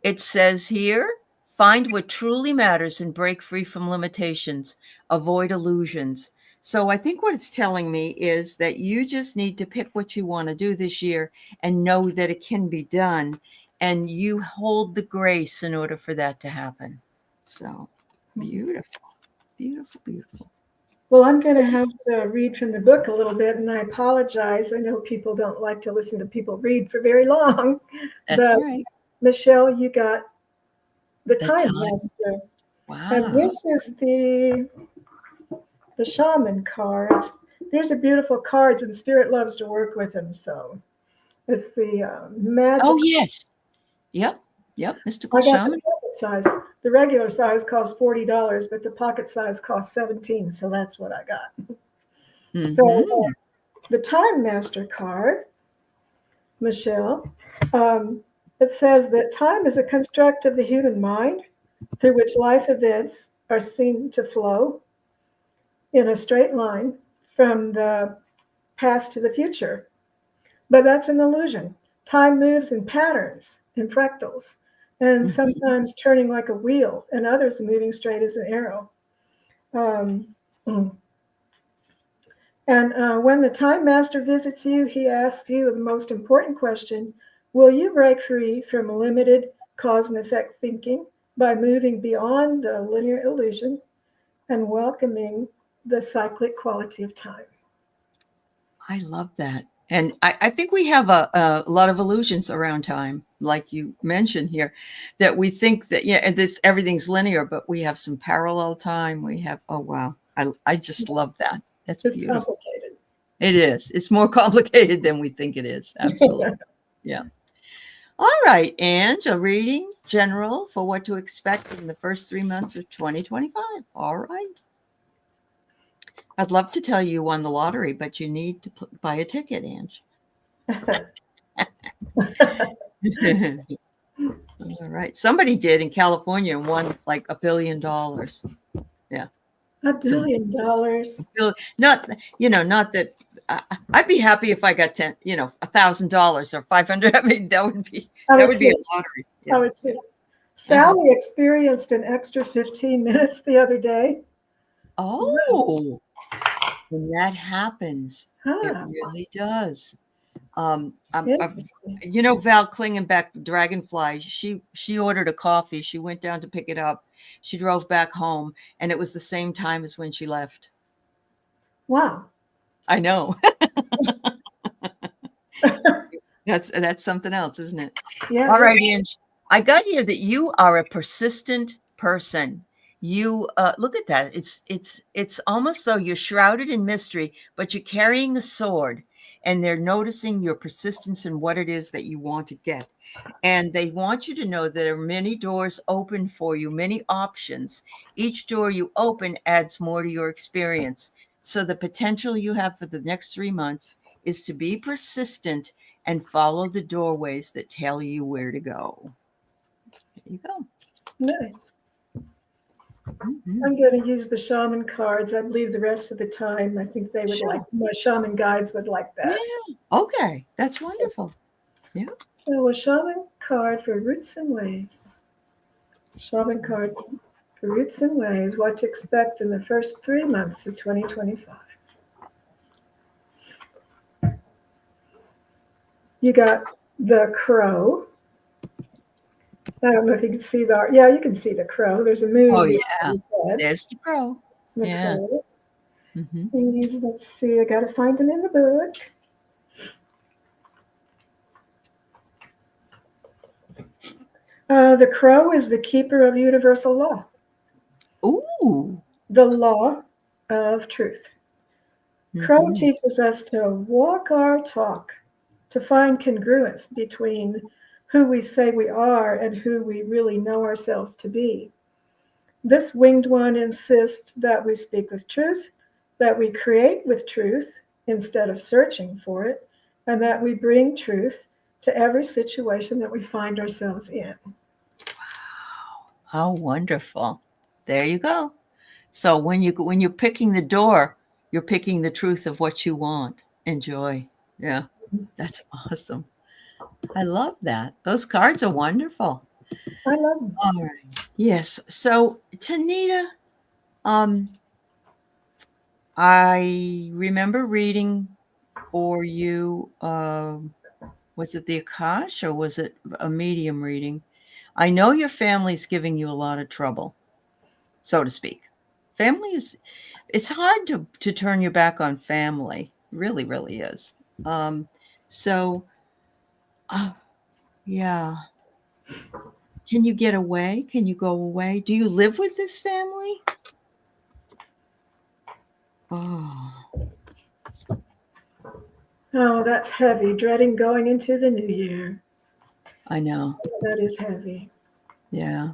It says here, find what truly matters and break free from limitations, avoid illusions. So I think what it's telling me is that you just need to pick what you want to do this year and know that it can be done. And you hold the grace in order for that to happen. So beautiful, beautiful, beautiful. Well, I'm going to have to read from the book a little bit, and I apologize. I know people don't like to listen to people read for very long, That's but all right. Michelle, you got the The Time time. Master, and Wow. this is the Shaman cards. These are beautiful cards, and Spirit loves to work with them. So it's the Oh, magic. yes. Yep. Yep. Mystical I got the shaman. pocket size. The regular size costs $40, but the pocket size costs 17. So that's what I got. So Mm-hmm. the Time Master card, Michelle, um, it says that time is a construct of the human mind through which life events are seen to flow in a straight line from the past to the future. But that's an illusion. Time moves in patterns, in fractals, and Mm-hmm. sometimes turning like a wheel, and others moving straight as an arrow. Um, and when the time master visits you, he asks you the most important question: will you break free from limited cause and effect thinking by moving beyond the linear illusion and welcoming the cyclic quality of time? I love that. And I think we have a lot of illusions around time, like you mentioned here, that we think that, yeah, and this everything's linear, but we have some parallel time. We have, oh, wow. I just love that. That's It's beautiful. complicated. It is. It's more complicated than we think it is. Absolutely. Yeah. All right, Ange, a reading general for what to expect in the first 3 months of 2025. All right. I'd love to tell you won the lottery, but you need to buy a ticket, Ange. All right. Somebody did in California and won like $1 billion. Yeah. $1 billion. Not, not that I'd be happy if I got 10, $1,000 or 500. I mean, I that would would be a too. lottery. I Yeah. would Yeah. too. Sally experienced an extra 15 minutes the other day. Oh, when that happens, it Huh. really does. I've Interesting. Val Klingenbeck, Dragonfly, she ordered a coffee. She went down to pick it up. She drove back home, and it was the same time as when she left. Wow. I know. That's something else, isn't it? Yeah, All it is. right, Ange. I got here that you are a persistent person. You look at that. It's almost though you're shrouded in mystery, but you're carrying a sword, and they're noticing your persistence in what it is that you want to get. And they want you to know that there are many doors open for you, many options. Each door you open adds more to your experience. So the potential you have for the next 3 months is to be persistent and follow the doorways that tell you where to go. There you go. Nice. Mhm. I'm going to use the shaman cards. I believe the rest of the time, I think they would like, Sure. my shaman guides would like Yeah. that. Okay. That's wonderful. Yeah. So a shaman card for roots and waves. Shaman card for roots and waves. What to expect in the first 3 months of 2025. You got the crow. I don't know if you can see the, yeah, you can see the crow. There's a Oh moon yeah. beside his head. There's the crow. The Yeah. crow. Hmm. Let's see, I got to find him in the book. The crow is the keeper of universal law, Ooh. the law of truth. Crow Hmm. teaches us to walk our talk, to find congruence between who we say we are and who we really know ourselves to be. This winged one insists that we speak with truth, that we create with truth instead of searching for it, and that we bring truth to every situation that we find ourselves in. How wonderful. There you go. So when you're picking the door, you're picking the truth of what you want. Enjoy. Yeah. That's awesome. I love that. Those cards are wonderful. I love them. All right. Yes. So Tanita, um, I remember reading for you, was it the Akash or was it a medium reading? I know your family's giving you a lot of trouble, so to speak. Family is, it's hard to turn your back on family. Really, really is. Um, so, uh, yeah. Can you get away? Can you go away? Do you live with this family? Oh, Oh, that's heavy. Dreading going into the new year. I know. That is heavy. Yeah.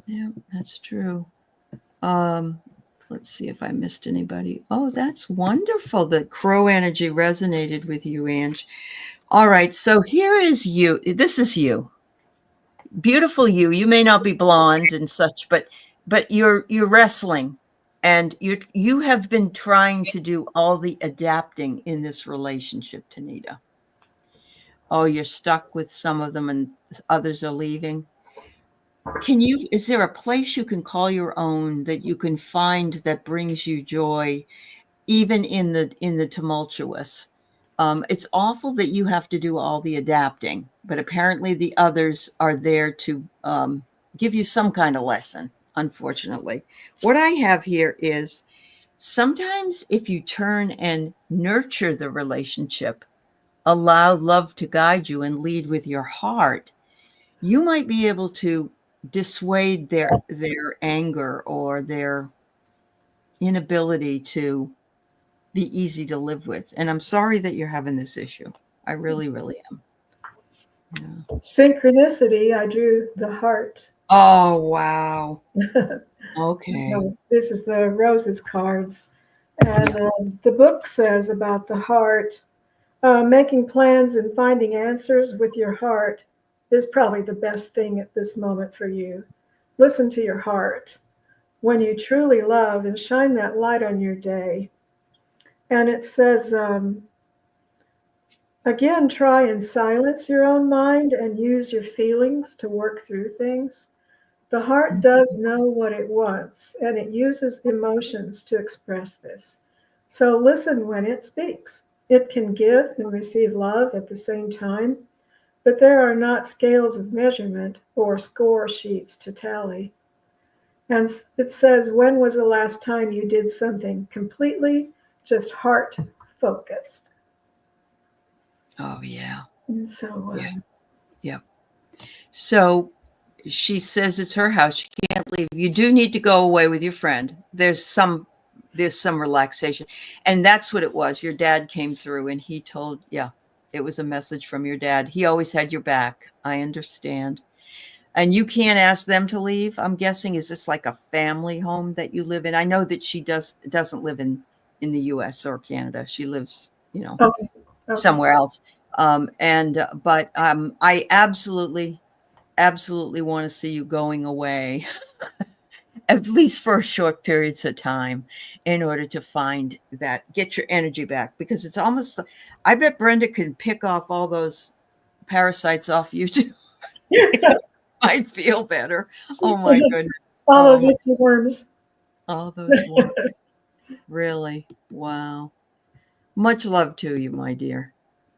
Yeah, that's true. Um, let's see if I missed anybody. Oh, that's wonderful that crow energy resonated with you, Ange. All right, so here is you. This is you. Beautiful you. You may not be blonde and such, but you're wrestling and you have been trying to do all the adapting in this relationship, Tanita. Oh, you're stuck with some of them and others are leaving. Is there a place you can call your own that you can find that brings you joy, even in the tumultuous? It's awful that you have to do all the adapting, but apparently the others are there to give you some kind of lesson, unfortunately. What I have here is sometimes if you turn and nurture the relationship, allow love to guide you and lead with your heart, you might be able to dissuade their anger or their inability to be easy to live with. And I'm sorry that you're having this issue. I really, really am. Yeah. Synchronicity, I drew the heart. Oh, wow. Okay. No, this is the roses cards. Yeah. And the book says about the heart, making plans and finding answers with your heart is probably the best thing at this moment for you. Listen to your heart when you truly love and shine that light on your day. And it says, again, try and silence your own mind and use your feelings to work through things. The heart does know what it wants, and it uses emotions to express this. So listen when it speaks. It can give and receive love at the same time, but there are not scales of measurement or score sheets to tally. And it says, when was the last time you did something completely just heart focused? Oh, yeah. And so, Yeah. Yeah. So she says it's her house. She can't leave. You do need to go away with your friend. There's some relaxation. And that's what it was. Your dad came through and he told, yeah, it was a message from your dad. He always had your back. I understand. And you can't ask them to leave. I'm guessing, is this like a family home that you live in? I know that she doesn't live in the US or Canada. She lives, okay, okay. somewhere else. But I absolutely want to see you going away, at least for short periods of time, in order to get your energy back, because it's almost, I bet Brenda can pick off all those parasites off you too. Might feel better. Oh my goodness. All Oh those my, itchy worms. all those words. Really. Wow. Much love to you, my dear.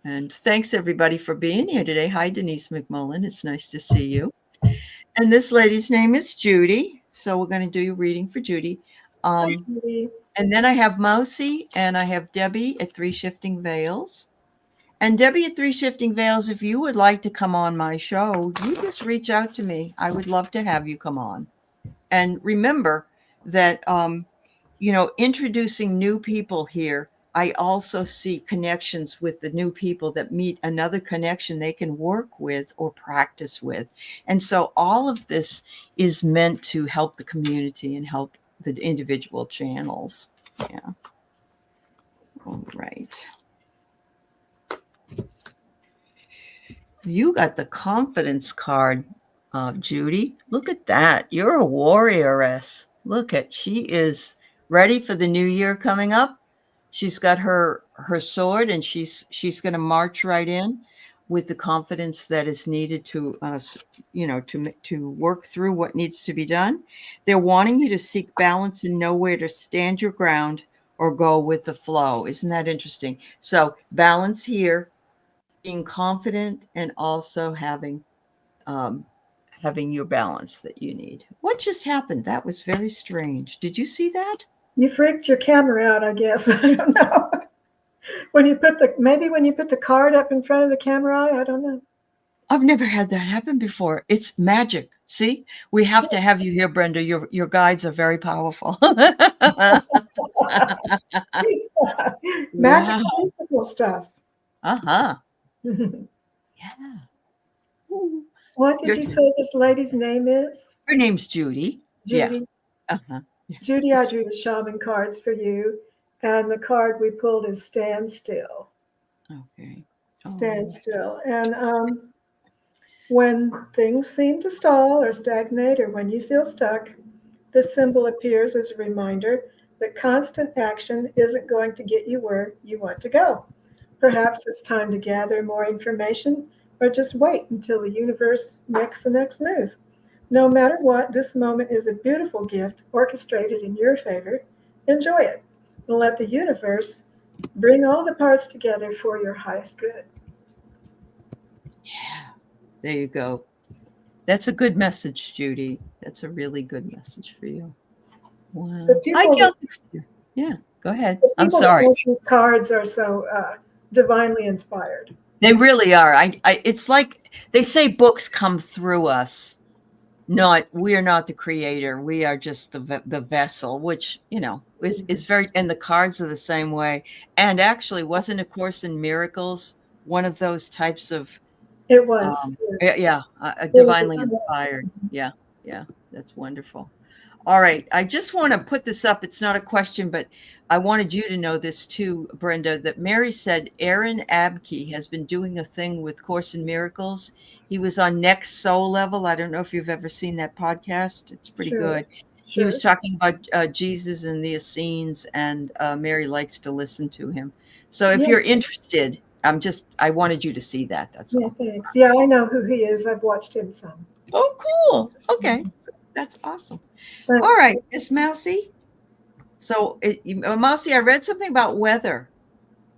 And thanks everybody for being here today. Hi, Denise McMullen. It's nice to see you. And this lady's name is Judy. So we're going to do your reading for Judy. Hi, Judy. And then I have Mousy and I have Debbie at Three Shifting Veils. And Debbie at Three Shifting Veils, if you would like to come on my show, you just reach out to me. I would love to have you come on. And remember that, introducing new people here, I also see connections with the new people that meet another connection they can work with or practice with. And so all of this is meant to help the community and help the individual channels. Yeah. All right. You got the confidence card, Judy. Look at that. You're a warrioress. Look at, she is ready for the new year coming up. She's got her sword and she's going to march right in with the confidence that is needed to to work through what needs to be done. They're wanting you to seek balance and know where to stand your ground or go with the flow. Isn't that interesting? So balance here, being confident, and also having your balance that you need. What just happened? That was very strange. Did you see that? You freaked your camera out, I guess. I don't know. When you put the card up in front of the camera, I don't know. I've never had that happen before. It's magic. See, we have to have you here, Brenda. Your guides are very powerful. Magical stuff. Uh-huh. Yeah. What did you say this lady's name is? Her name's Judy. Judy. Yeah. Uh-huh. Yeah. Judy, I drew the shaman cards for you, and the card we pulled is Stand Still. Okay. Stand still. And when things seem to stall or stagnate, or when you feel stuck, this symbol appears as a reminder that constant action isn't going to get you where you want to go. Perhaps it's time to gather more information or just wait until the universe makes the next move. No matter what, this moment is a beautiful gift orchestrated in your favor. Enjoy it and let the universe bring all the parts together for your highest good. Yeah. There you go. That's a good message, Judy. That's a really good message for you. Wow. Yeah, go ahead. I'm sorry. The cards are so divinely inspired. They really are. It's like they say books come through us. We are not the creator. We are just the vessel, which, is very, and the cards are the same way. And actually, wasn't A Course in Miracles one of those types of, it was. Divinely inspired. Yeah. That's wonderful. All right. I just want to put this up. It's not a question, but I wanted you to know this too, Brenda, that Mary said Aaron Abke has been doing a thing with Course in Miracles. He was on Next Soul Level. I don't know if you've ever seen that podcast. It's pretty good. Sure. He was talking about Jesus and the Essenes, and Mary likes to listen to him. So if you're interested, I wanted you to see that. That's all. Thanks. Yeah, I know who he is. I've watched him some. Oh, cool. Okay. That's awesome. Thanks. All right, Miss Mousy. So, Mousy, I read something about weather.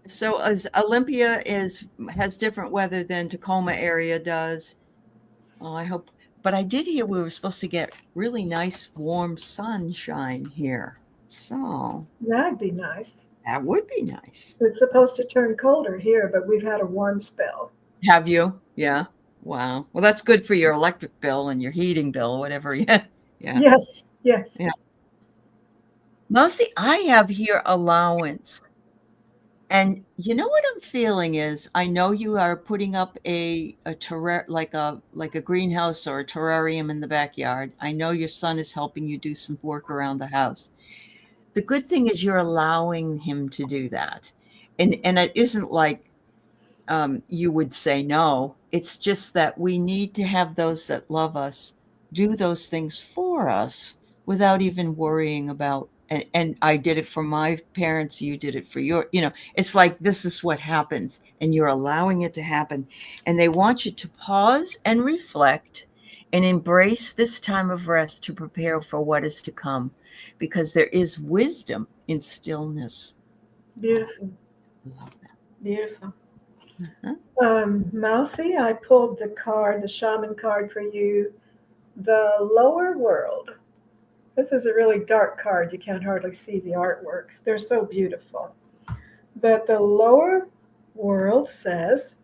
So, as Olympia has different weather than Tacoma area does. I hope, but I did hear we were supposed to get really nice, warm sunshine here. So that'd be nice. That would be nice. It's supposed to turn colder here, but we've had a warm spell. Have you? Yeah. Wow. Well, that's good for your electric bill and your heating bill, whatever. Yeah. Yes. Yeah. Mostly, I have here allowance. And you know what I'm feeling is, I know you are putting up a like a greenhouse or a terrarium in the backyard. I know your son is helping you do some work around the house. The good thing is you're allowing him to do that. And it isn't like you would say no. It's just that we need to have those that love us do those things for us without even worrying about, and I did it for my parents, you did it for your, it's like, this is what happens, and you're allowing it to happen. And they want you to pause and reflect and embrace this time of rest to prepare for what is to come, because there is wisdom in stillness. Beautiful. Love that. Beautiful. Uh-huh. Mousy, I pulled the card, the shaman card for you, the lower world. This is a really dark card. You can't hardly see the artwork. They're so beautiful. But the lower world says,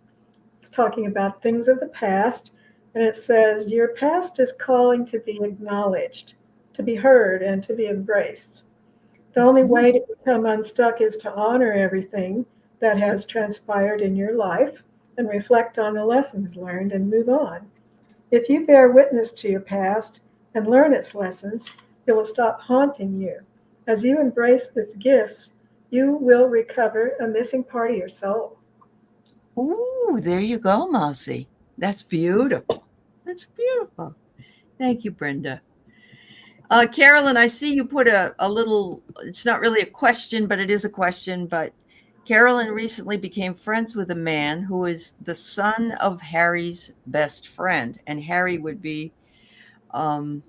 it's talking about things of the past, and it says, your past is calling to be acknowledged, to be heard, and to be embraced. The only Mhm. way to become unstuck is to honor everything that has transpired in your life and reflect on the lessons learned and move on. If you bear witness to your past and learn its lessons, it will stop haunting you. As you embrace its gifts, you will recover a missing part of your soul. Ooh, there you go, Mousy. That's beautiful. That's beautiful. Thank you, Brenda. Carolyn, I see you put a little, it's not really a question, but it is a question. But Carolyn recently became friends with a man who is the son of Harry's best friend. And Harry would be, um,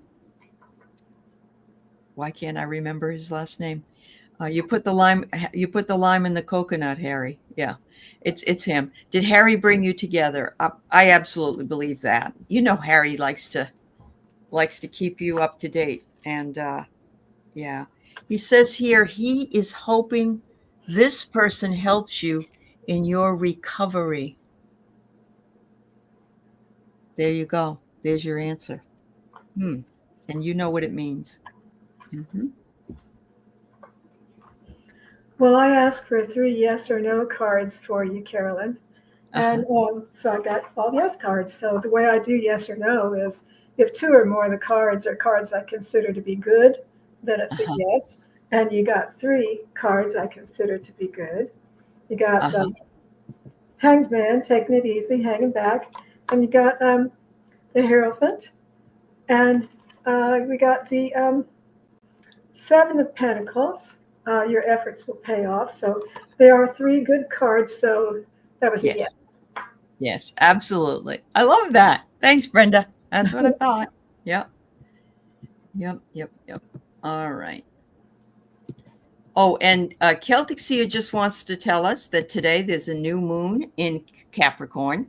why can't I remember his last name? You put the lime in the coconut, Harry. Yeah, it's him. Did Harry bring you together? I absolutely believe that. You know, Harry likes to keep you up to date, and yeah, he says here he is hoping this person helps you in your recovery. There you go. There's your answer. Hmm. And you know what it means. Hmm. Well, I asked for three yes or no cards for you, Carolyn. Uh huh. And so I got all yes cards. So the way I do yes or no is if two or more of the cards are cards I consider to be good, then Uh it's a huh. yes. And you got three cards I consider to be good. You got Uh huh. the Hanged Man, taking it easy, hanging back. And you got the Hierophant. And we got the Seven of Pentacles. Your efforts will pay off. So there are three good cards. So that was a yes. Yes. Yes. Absolutely. I love that. Thanks, Brenda. That's what I thought. Yep. Yep. Yep. Yep. All right. Oh, and Celtic Seer just wants to tell us that today there's a new moon in Capricorn.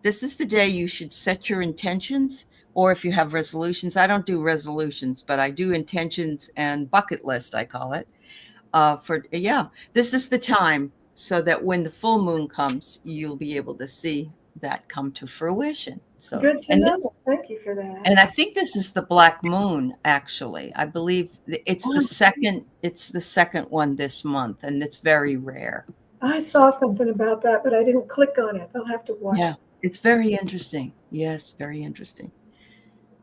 This is the day you should set your intentions, or if you have resolutions. I don't do resolutions, but I do intentions and bucket list, I call it. Yeah, this is the time so that when the full moon comes, you'll be able to see that come to fruition. So, Good to know. Thank you for that. and I think this is the black moon, actually. I believe it's the second one this month, and it's very rare. I So saw something about that, but I didn't click on it. I'll have to watch. yeah, it's very interesting. Yes, very interesting.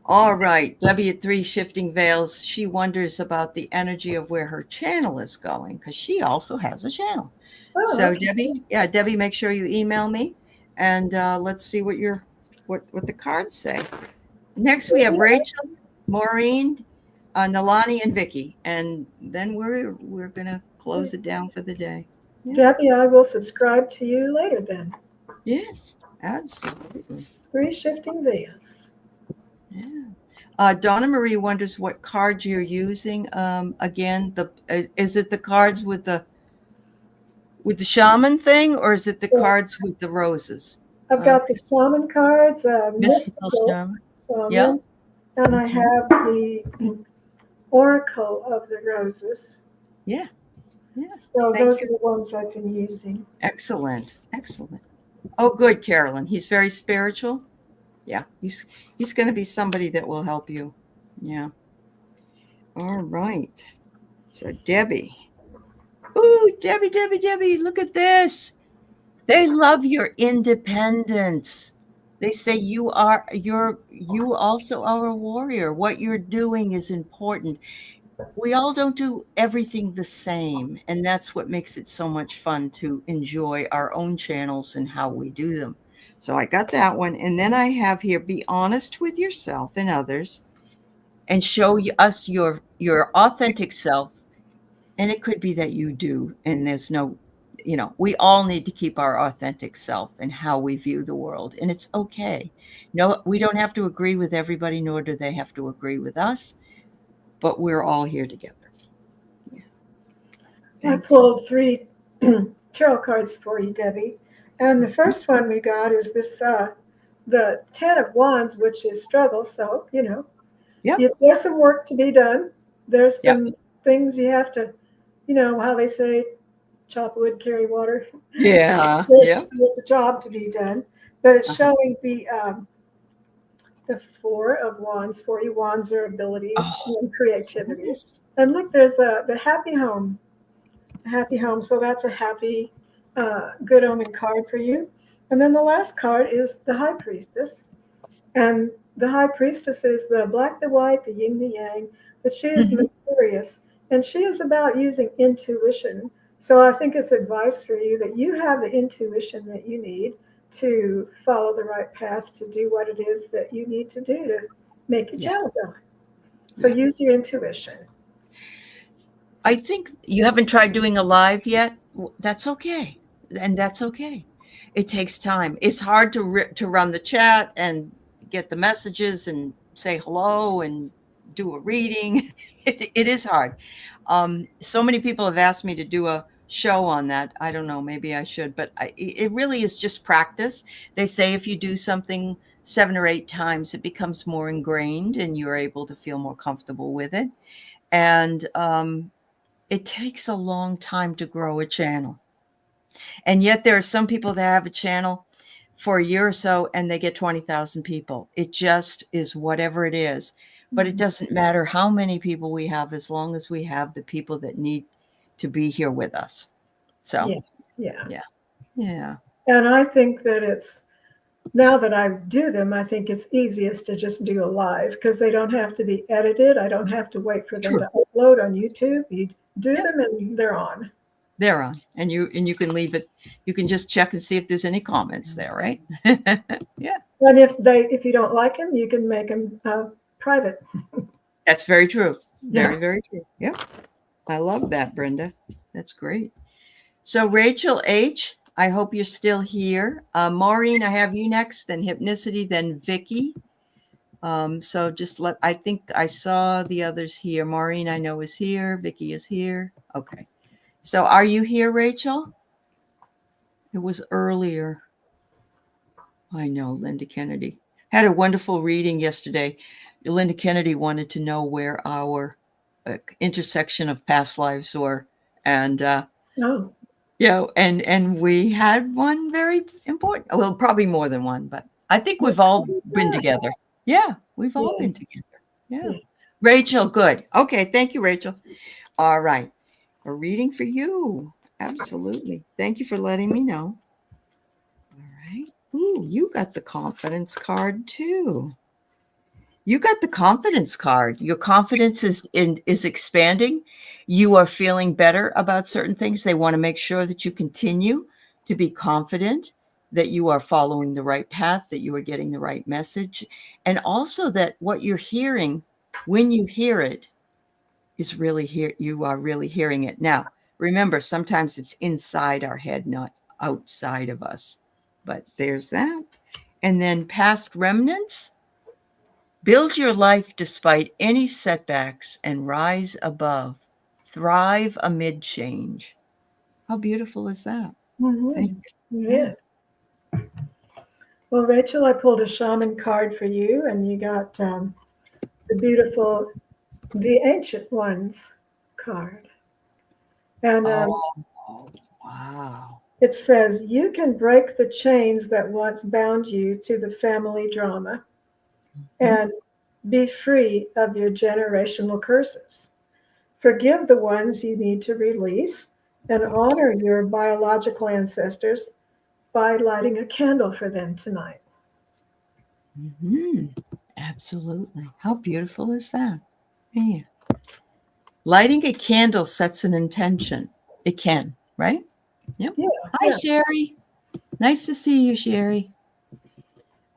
All right, W3 Shifting Veils. She wonders about the energy of where her channel is going because she also has a channel. Oh, So okay. Debbie, make sure you email me, and let's see what the cards say. Next, we have Rachel, Maureen, Nalani, and Vicky, and then we're gonna close it down for the day. Yeah. Debbie, I will subscribe to you later then. Yes, absolutely. Three shifting veils. Yeah. Donna Marie wonders what cards you're using. Again, is it the cards with the shaman thing, or is it the So cards with the roses? I've got the Okay, shaman cards, mystical mystical shaman. Yep. shaman, and I Hmm. have the oracle of the roses. Yeah. Yeah. So Thank those you. are the ones I've been using. Excellent. Excellent. Oh, good, Carolyn. He's very spiritual. Yeah, he's going to be somebody that will help you. Yeah. All right. So Debbie. Ooh, Debbie, look at this. They love your independence. They say you also are a warrior. What you're doing is important. We all don't do everything the same, and that's what makes it so much fun to enjoy our own channels and how we do them. So I got that one, and then I have here: be honest with yourself and others, and show us your authentic self. And it could be that you do, and there's no, we all need to keep our authentic self and how we view the world, and it's okay. No, we don't have to agree with everybody, nor do they have to agree with us, but we're all here together. Yeah. I Thank you. pulled three tarot cards for you, Debbie. And the first one we got is this the Ten of Wands, which is struggle. So, Yep. there's some work to be done. There's Yep. some things you have to, how they say, chop wood, carry water. Yeah. There's, Yep. there's a job to be done. But it's Uh-huh. showing the Four of Wands. 40 wands are abilities Oh, and creativity. yes. And look, there's the happy home. Happy home. So that's a happy, good omen card for you. And then the last card is the High Priestess. And the High Priestess is the black, the white, the yin, the yang, but she is Mhm. mysterious. And she is about using intuition. So I think it's advice for you that you have the intuition that you need to follow the right path to do what it is that you need to do to make your Yeah. channel go. So Yeah. use your intuition. I think you haven't tried doing a live yet. That's okay. And that's okay. It takes time. It's hard to run the chat and get the messages and say hello and do a reading. It is hard. So many people have asked me to do a show on that. I don't know, maybe I should, but it really is just practice. They say if you do something 7 or 8 times, it becomes more ingrained and you're able to feel more comfortable with it. And it takes a long time to grow a channel. And yet there are some people that have a channel for a year or so and they get 20,000 people. It just is whatever it is. But it Mhm. doesn't matter how many people we have as long as we have the people that need to be here with us. So, Yeah, yeah. yeah. Yeah. And I think that it's now that I do them, I think it's easiest to just do a live because they don't have to be edited. I don't have to wait for them True. to upload on YouTube. You do Yep. them and they're on. They're on. And you can leave it. You can just check and see if there's any comments there, right? Yeah. And if you don't like them, you can make them private. That's very true. Yeah. Very, very true. Yep. I love that, Brenda. That's great. So, Rachel H., I hope you're still here. Maureen, I have you next, then Hypnicity, then Vicky. So I think I saw the others here. Maureen, I know, is here. Vicky is here. Okay. So, are you here, Rachel? It was earlier. I know, Linda Kennedy. Had a wonderful reading yesterday. Linda Kennedy wanted to know where our intersection of past lives were. And Oh, and we had one very important. Well, probably more than one, but I think yeah. we've all been together. Yeah, we've all Yeah. been together. Yeah. Yeah. Rachel, good. Okay, thank you, Rachel. All right. A reading for you. Absolutely. Thank you for letting me know. All right. Ooh, you got the confidence card too. You got the confidence card. Your confidence is expanding. You are feeling better about certain things. They want to make sure that you continue to be confident, that you are following the right path, that you are getting the right message, and also that what you're hearing, when you hear it, is really here. You are really hearing it. Now, remember, sometimes it's inside our head, not outside of us. But there's that. And then past remnants. Build your life despite any setbacks and rise above. Thrive amid change. How beautiful is that? Thank Mm-hmm. you. Yeah. Yes. Well, Rachel, I pulled a shaman card for you, and you got the beautiful, the Ancient Ones card. And Oh, wow. it says, you can break the chains that once bound you to the family drama Mhm. and be free of your generational curses. Forgive the ones you need to release and honor your biological ancestors by lighting a candle for them tonight. Mhm. Absolutely. How beautiful is that? Yeah. Lighting a candle sets an intention. It can, right? Yep. Yeah, Hi, yeah. Sherry. Nice to see you, Sherry.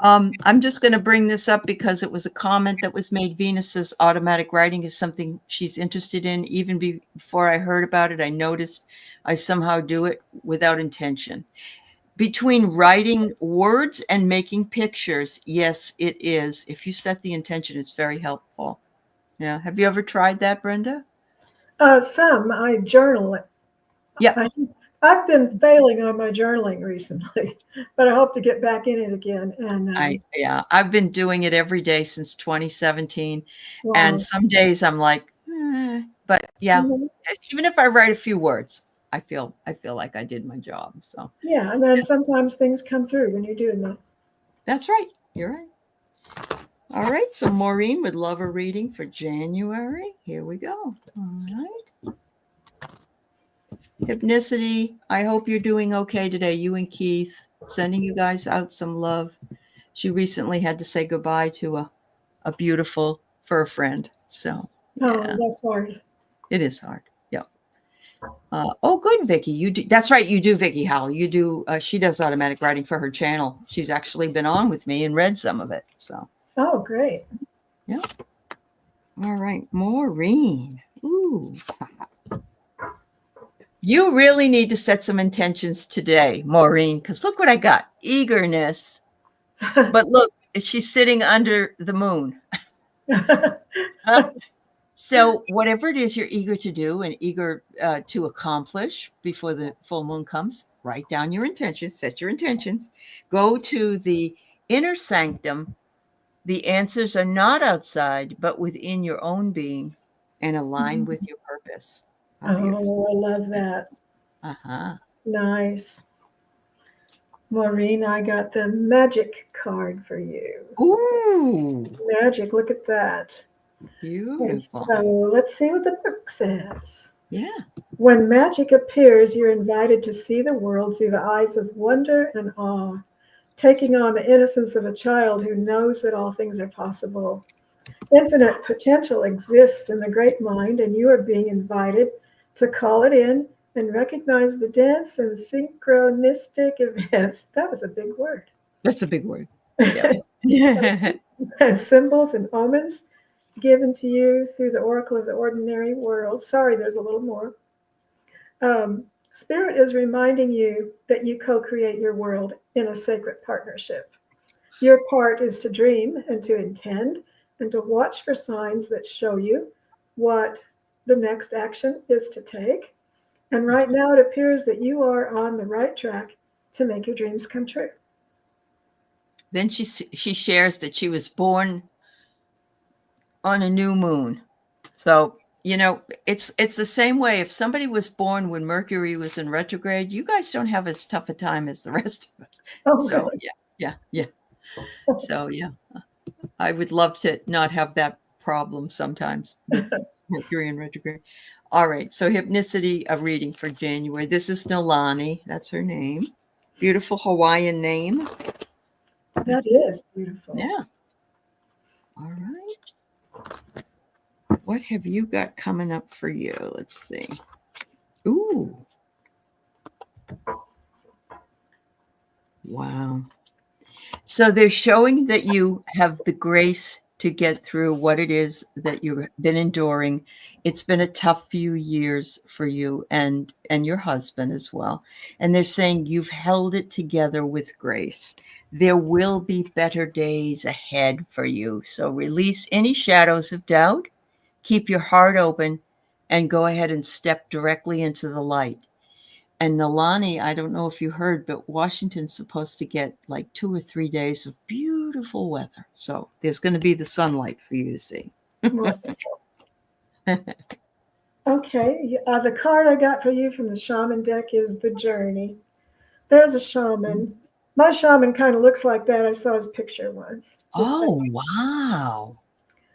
I'm just going to bring this up because it was a comment that was made. Venus's automatic writing is something she's interested in. Even before I heard about it, I noticed I somehow do it without intention. Between writing words and making pictures, yes, it is. If you set the intention, it's very helpful. Yeah. Have you ever tried that, Brenda? Some I journal it. Yeah. I, I've been failing on my journaling recently, but I hope to get back in it again. And I've been doing it every day since 2017, and wow. some days I'm like, but yeah, Mhm. even if I write a few words, I feel like I did my job. So Yeah, and then sometimes things come through when you're doing that. that's right. You're right. All right. So Maureen would love a reading for January. Here we go. All right. Hypnicity. I hope you're doing okay today. You and Keith, sending you guys out some love. She recently had to say goodbye to a beautiful fur friend. So Oh, yeah, that's hard. it is hard. Yeah. Oh, good, Vicky. You do. That's right. You do, Vicky Howell. You do. She does automatic writing for her channel. She's actually been on with me and read some of it. So Oh, great. yeah. All right, Maureen. Ooh. You really need to set some intentions today, Maureen, because look what I got. Eagerness. But look, she's sitting under the moon. So whatever it is you're eager to do and eager to accomplish before the full moon comes, write down your intentions, set your intentions, go to the inner sanctum. The answers are not outside, but within your own being and align with your purpose. How beautiful. Oh, I love that. Uh-huh. Nice. Maureen, I got the magic card for you. Ooh, Magic, look at that. And beautiful. so let's see what the book says. Yeah. When magic appears, you're invited to see the world through the eyes of wonder and awe, taking on the innocence of a child who knows that all things are possible. Infinite potential exists in the great mind, and you are being invited to call it in and recognize the dense and synchronistic events. That was a big word. That's a big word. Yep. Yeah. And symbols and omens given to you through the oracle of the ordinary world. Sorry, there's a little more. Spirit is reminding you that you co create your world in a sacred partnership. Your part is to dream and to intend and to watch for signs that show you what the next action is to take. And right now, it appears that you are on the right track to make your dreams come true. Then she shares that she was born on a new moon. So, it's the same way. If somebody was born when Mercury was in retrograde, you guys don't have as tough a time as the rest of us. Oh, So, really? yeah. So, yeah, I would love to not have that problem sometimes with Mercury in retrograde. All right. So, hypnicity, a reading for January. This is Nalani. That's her name. Beautiful Hawaiian name. That is beautiful. Yeah. All right. What have you got coming up for you? Let's see. Ooh. Wow. So they're showing that you have the grace to get through what it is that you've been enduring. It's been a tough few years for you and your husband as well. And they're saying you've held it together with grace. There will be better days ahead for you. So release any shadows of doubt, keep your heart open, and go ahead and step directly into the light. And Nalani, I don't know if you heard, but Washington's supposed to get like 2 or 3 days of beautiful weather. So there's going to be the sunlight for you to see. Okay, the card I got for you from the shaman deck is the journey. There's a shaman. My shaman kind of looks like that. I saw his picture once. Just Oh, wow.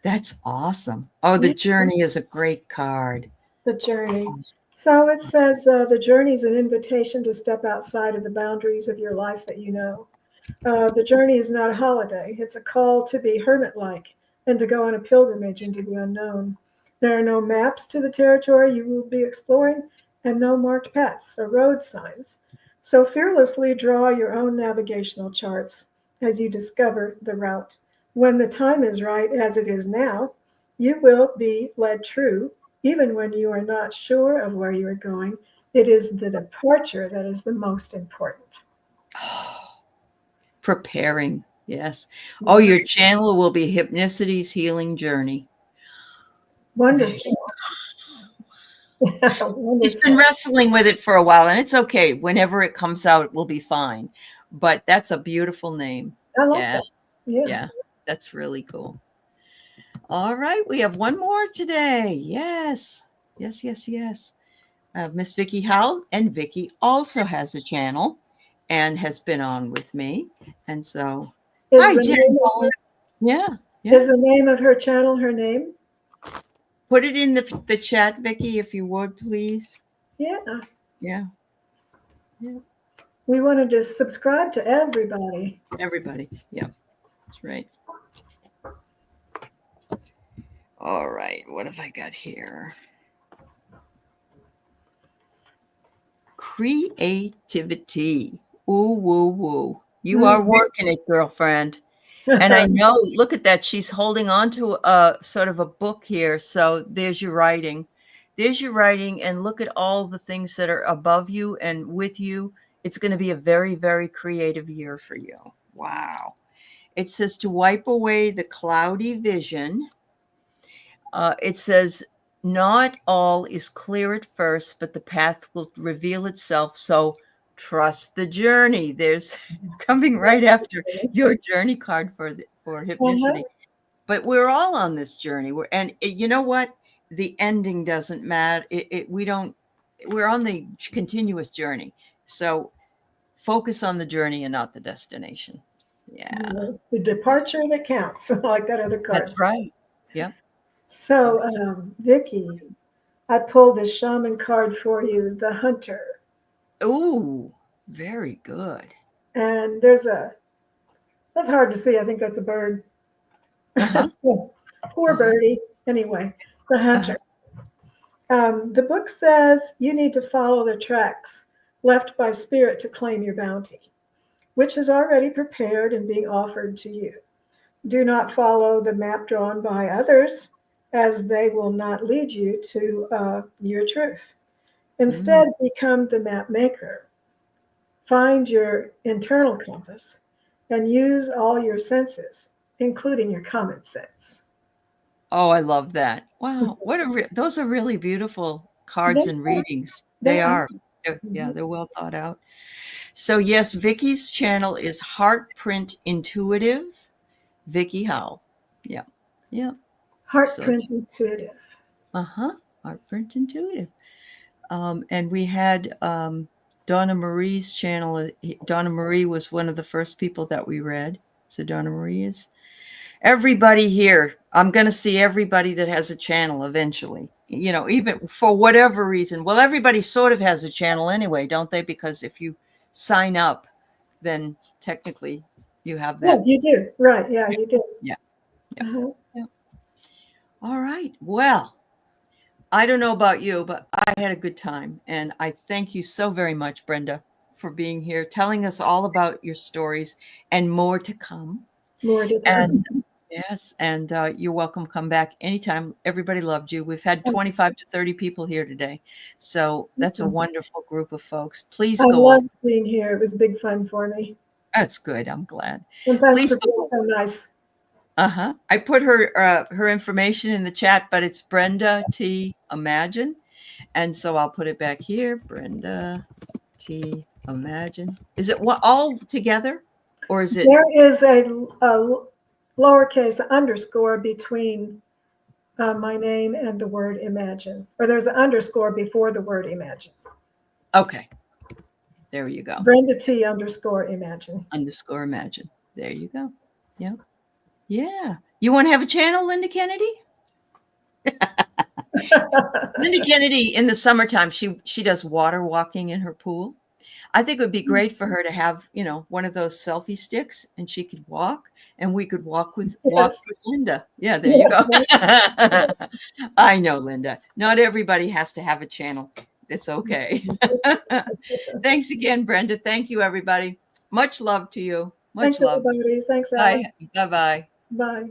That's awesome. Oh, the yeah, journey is a great card. the journey. So it says the journey is an invitation to step outside of the boundaries of your life that you know. The journey is not a holiday. It's a call to be hermit-like and to go on a pilgrimage into the unknown. There are no maps to the territory you will be exploring and no marked paths or road signs. So fearlessly draw your own navigational charts as you discover the route. When the time is right, as it is now, you will be led true, even when you are not sure of where you are going. It is the departure that is the most important. Preparing. Yes. Oh, Yeah, your channel will be Hypnicity's Healing Journey. wonderful. He's been Wonderful. wrestling with it for a while, and it's okay. Whenever it comes out, it will be fine. But that's a beautiful name. I like Yeah, that. Yeah. yeah, that's really cool. All right, we have one more today. Yes, yes, yes, yes. Miss Vicky Howell, and Vicky also has a channel and has been on with me. And so, Is hi, the Jen. name of her, Yeah, yeah. is the name of her channel her name? Put it in the chat, Vicky, if you would, please. Yeah. Yeah, yeah. We wanted to subscribe to everybody. Everybody. Yeah, that's right. All right, what have I got here? Creativity. Ooh, woo, woo. You are Mm. working it, girlfriend. And I know, look at that. She's holding on to a sort of a book here. So there's your writing. There's your writing. And look at all the things that are above you and with you. It's going to be a very, very creative year for you. Wow. It says to wipe away the cloudy vision. It says, not all is clear at first, but the path will reveal itself. So trust the journey. There's coming right after your journey card for Uh-huh. hypnicity. But we're all on this journey. You know what? The ending doesn't matter. We don't. We're on the continuous journey. So focus on the journey and not the destination. Yeah, It's the departure that counts, like that other card that's said. right. Yep. So, Vicky, I pulled this shaman card for you, the hunter. Ooh, very good. And that's hard to see. I think that's a bird. Uh-huh. So, poor Uh-huh. birdie. Anyway, the Uh-huh. hunter. The book says you need to follow the tracks left by spirit to claim your bounty, which is already prepared and being offered to you. Do not follow the map drawn by others, as they will not lead you to your truth. Mm. Instead, become the map maker. Find your internal compass and use all your senses, including your common sense. Oh, I love that. Wow. Those are really beautiful cards They and are. readings. They They are. are. Yeah, Mhm. they're well thought out. So yes, Vicky's channel is Heartprint Intuitive, Vicky Howell. Yeah. Yeah. So Heartprint intuitive. uh-huh. Heartprint Intuitive. And we had Donna Marie's channel. Donna Marie was one of the first people that we read. So Donna Marie is everybody here. I'm going to see everybody that has a channel eventually, even for whatever reason. Well, everybody sort of has a channel anyway, don't they? Because if you sign up, then technically you have Yeah, that. you do. Right. Yeah, you do. Yeah. Yeah. Uh-huh. Yeah. All right. Well, I don't know about you, but I had a good time. And I thank you so very much, Brenda, for being here, telling us all about your stories and more to come. More to And come. yes, and you're welcome. Come back anytime. Everybody loved you. We've had 25 to 30 people here today. So that's a wonderful group of folks. Please I go over. loved being here. It was big fun for me. That's good. I'm glad. And thanks Please for go being over. so nice. Uh-huh. I put her information in the chat, but it's Brenda T. Imagine. And so I'll put it back here. Brenda T. Imagine. Is it what all together? Or is it There is a lowercase underscore between my name and the word imagine, or there's an underscore before the word imagine. okay? There you go. Brenda T underscore imagine. Underscore imagine. There you go. Yep. Yeah. You want to have a channel, Linda Kennedy? Linda Kennedy in the summertime, she does water walking in her pool. I think it would be great for her to have, one of those selfie sticks and she could walk and we could walk Yes, with Linda. Yeah, there you yes, go. I know, Linda. Not everybody has to have a channel. It's okay. Thanks again, Brenda. Thank you, everybody. Much love to you. Much thanks love. everybody. Thanks, Bye. Alex. Bye-bye. Bye.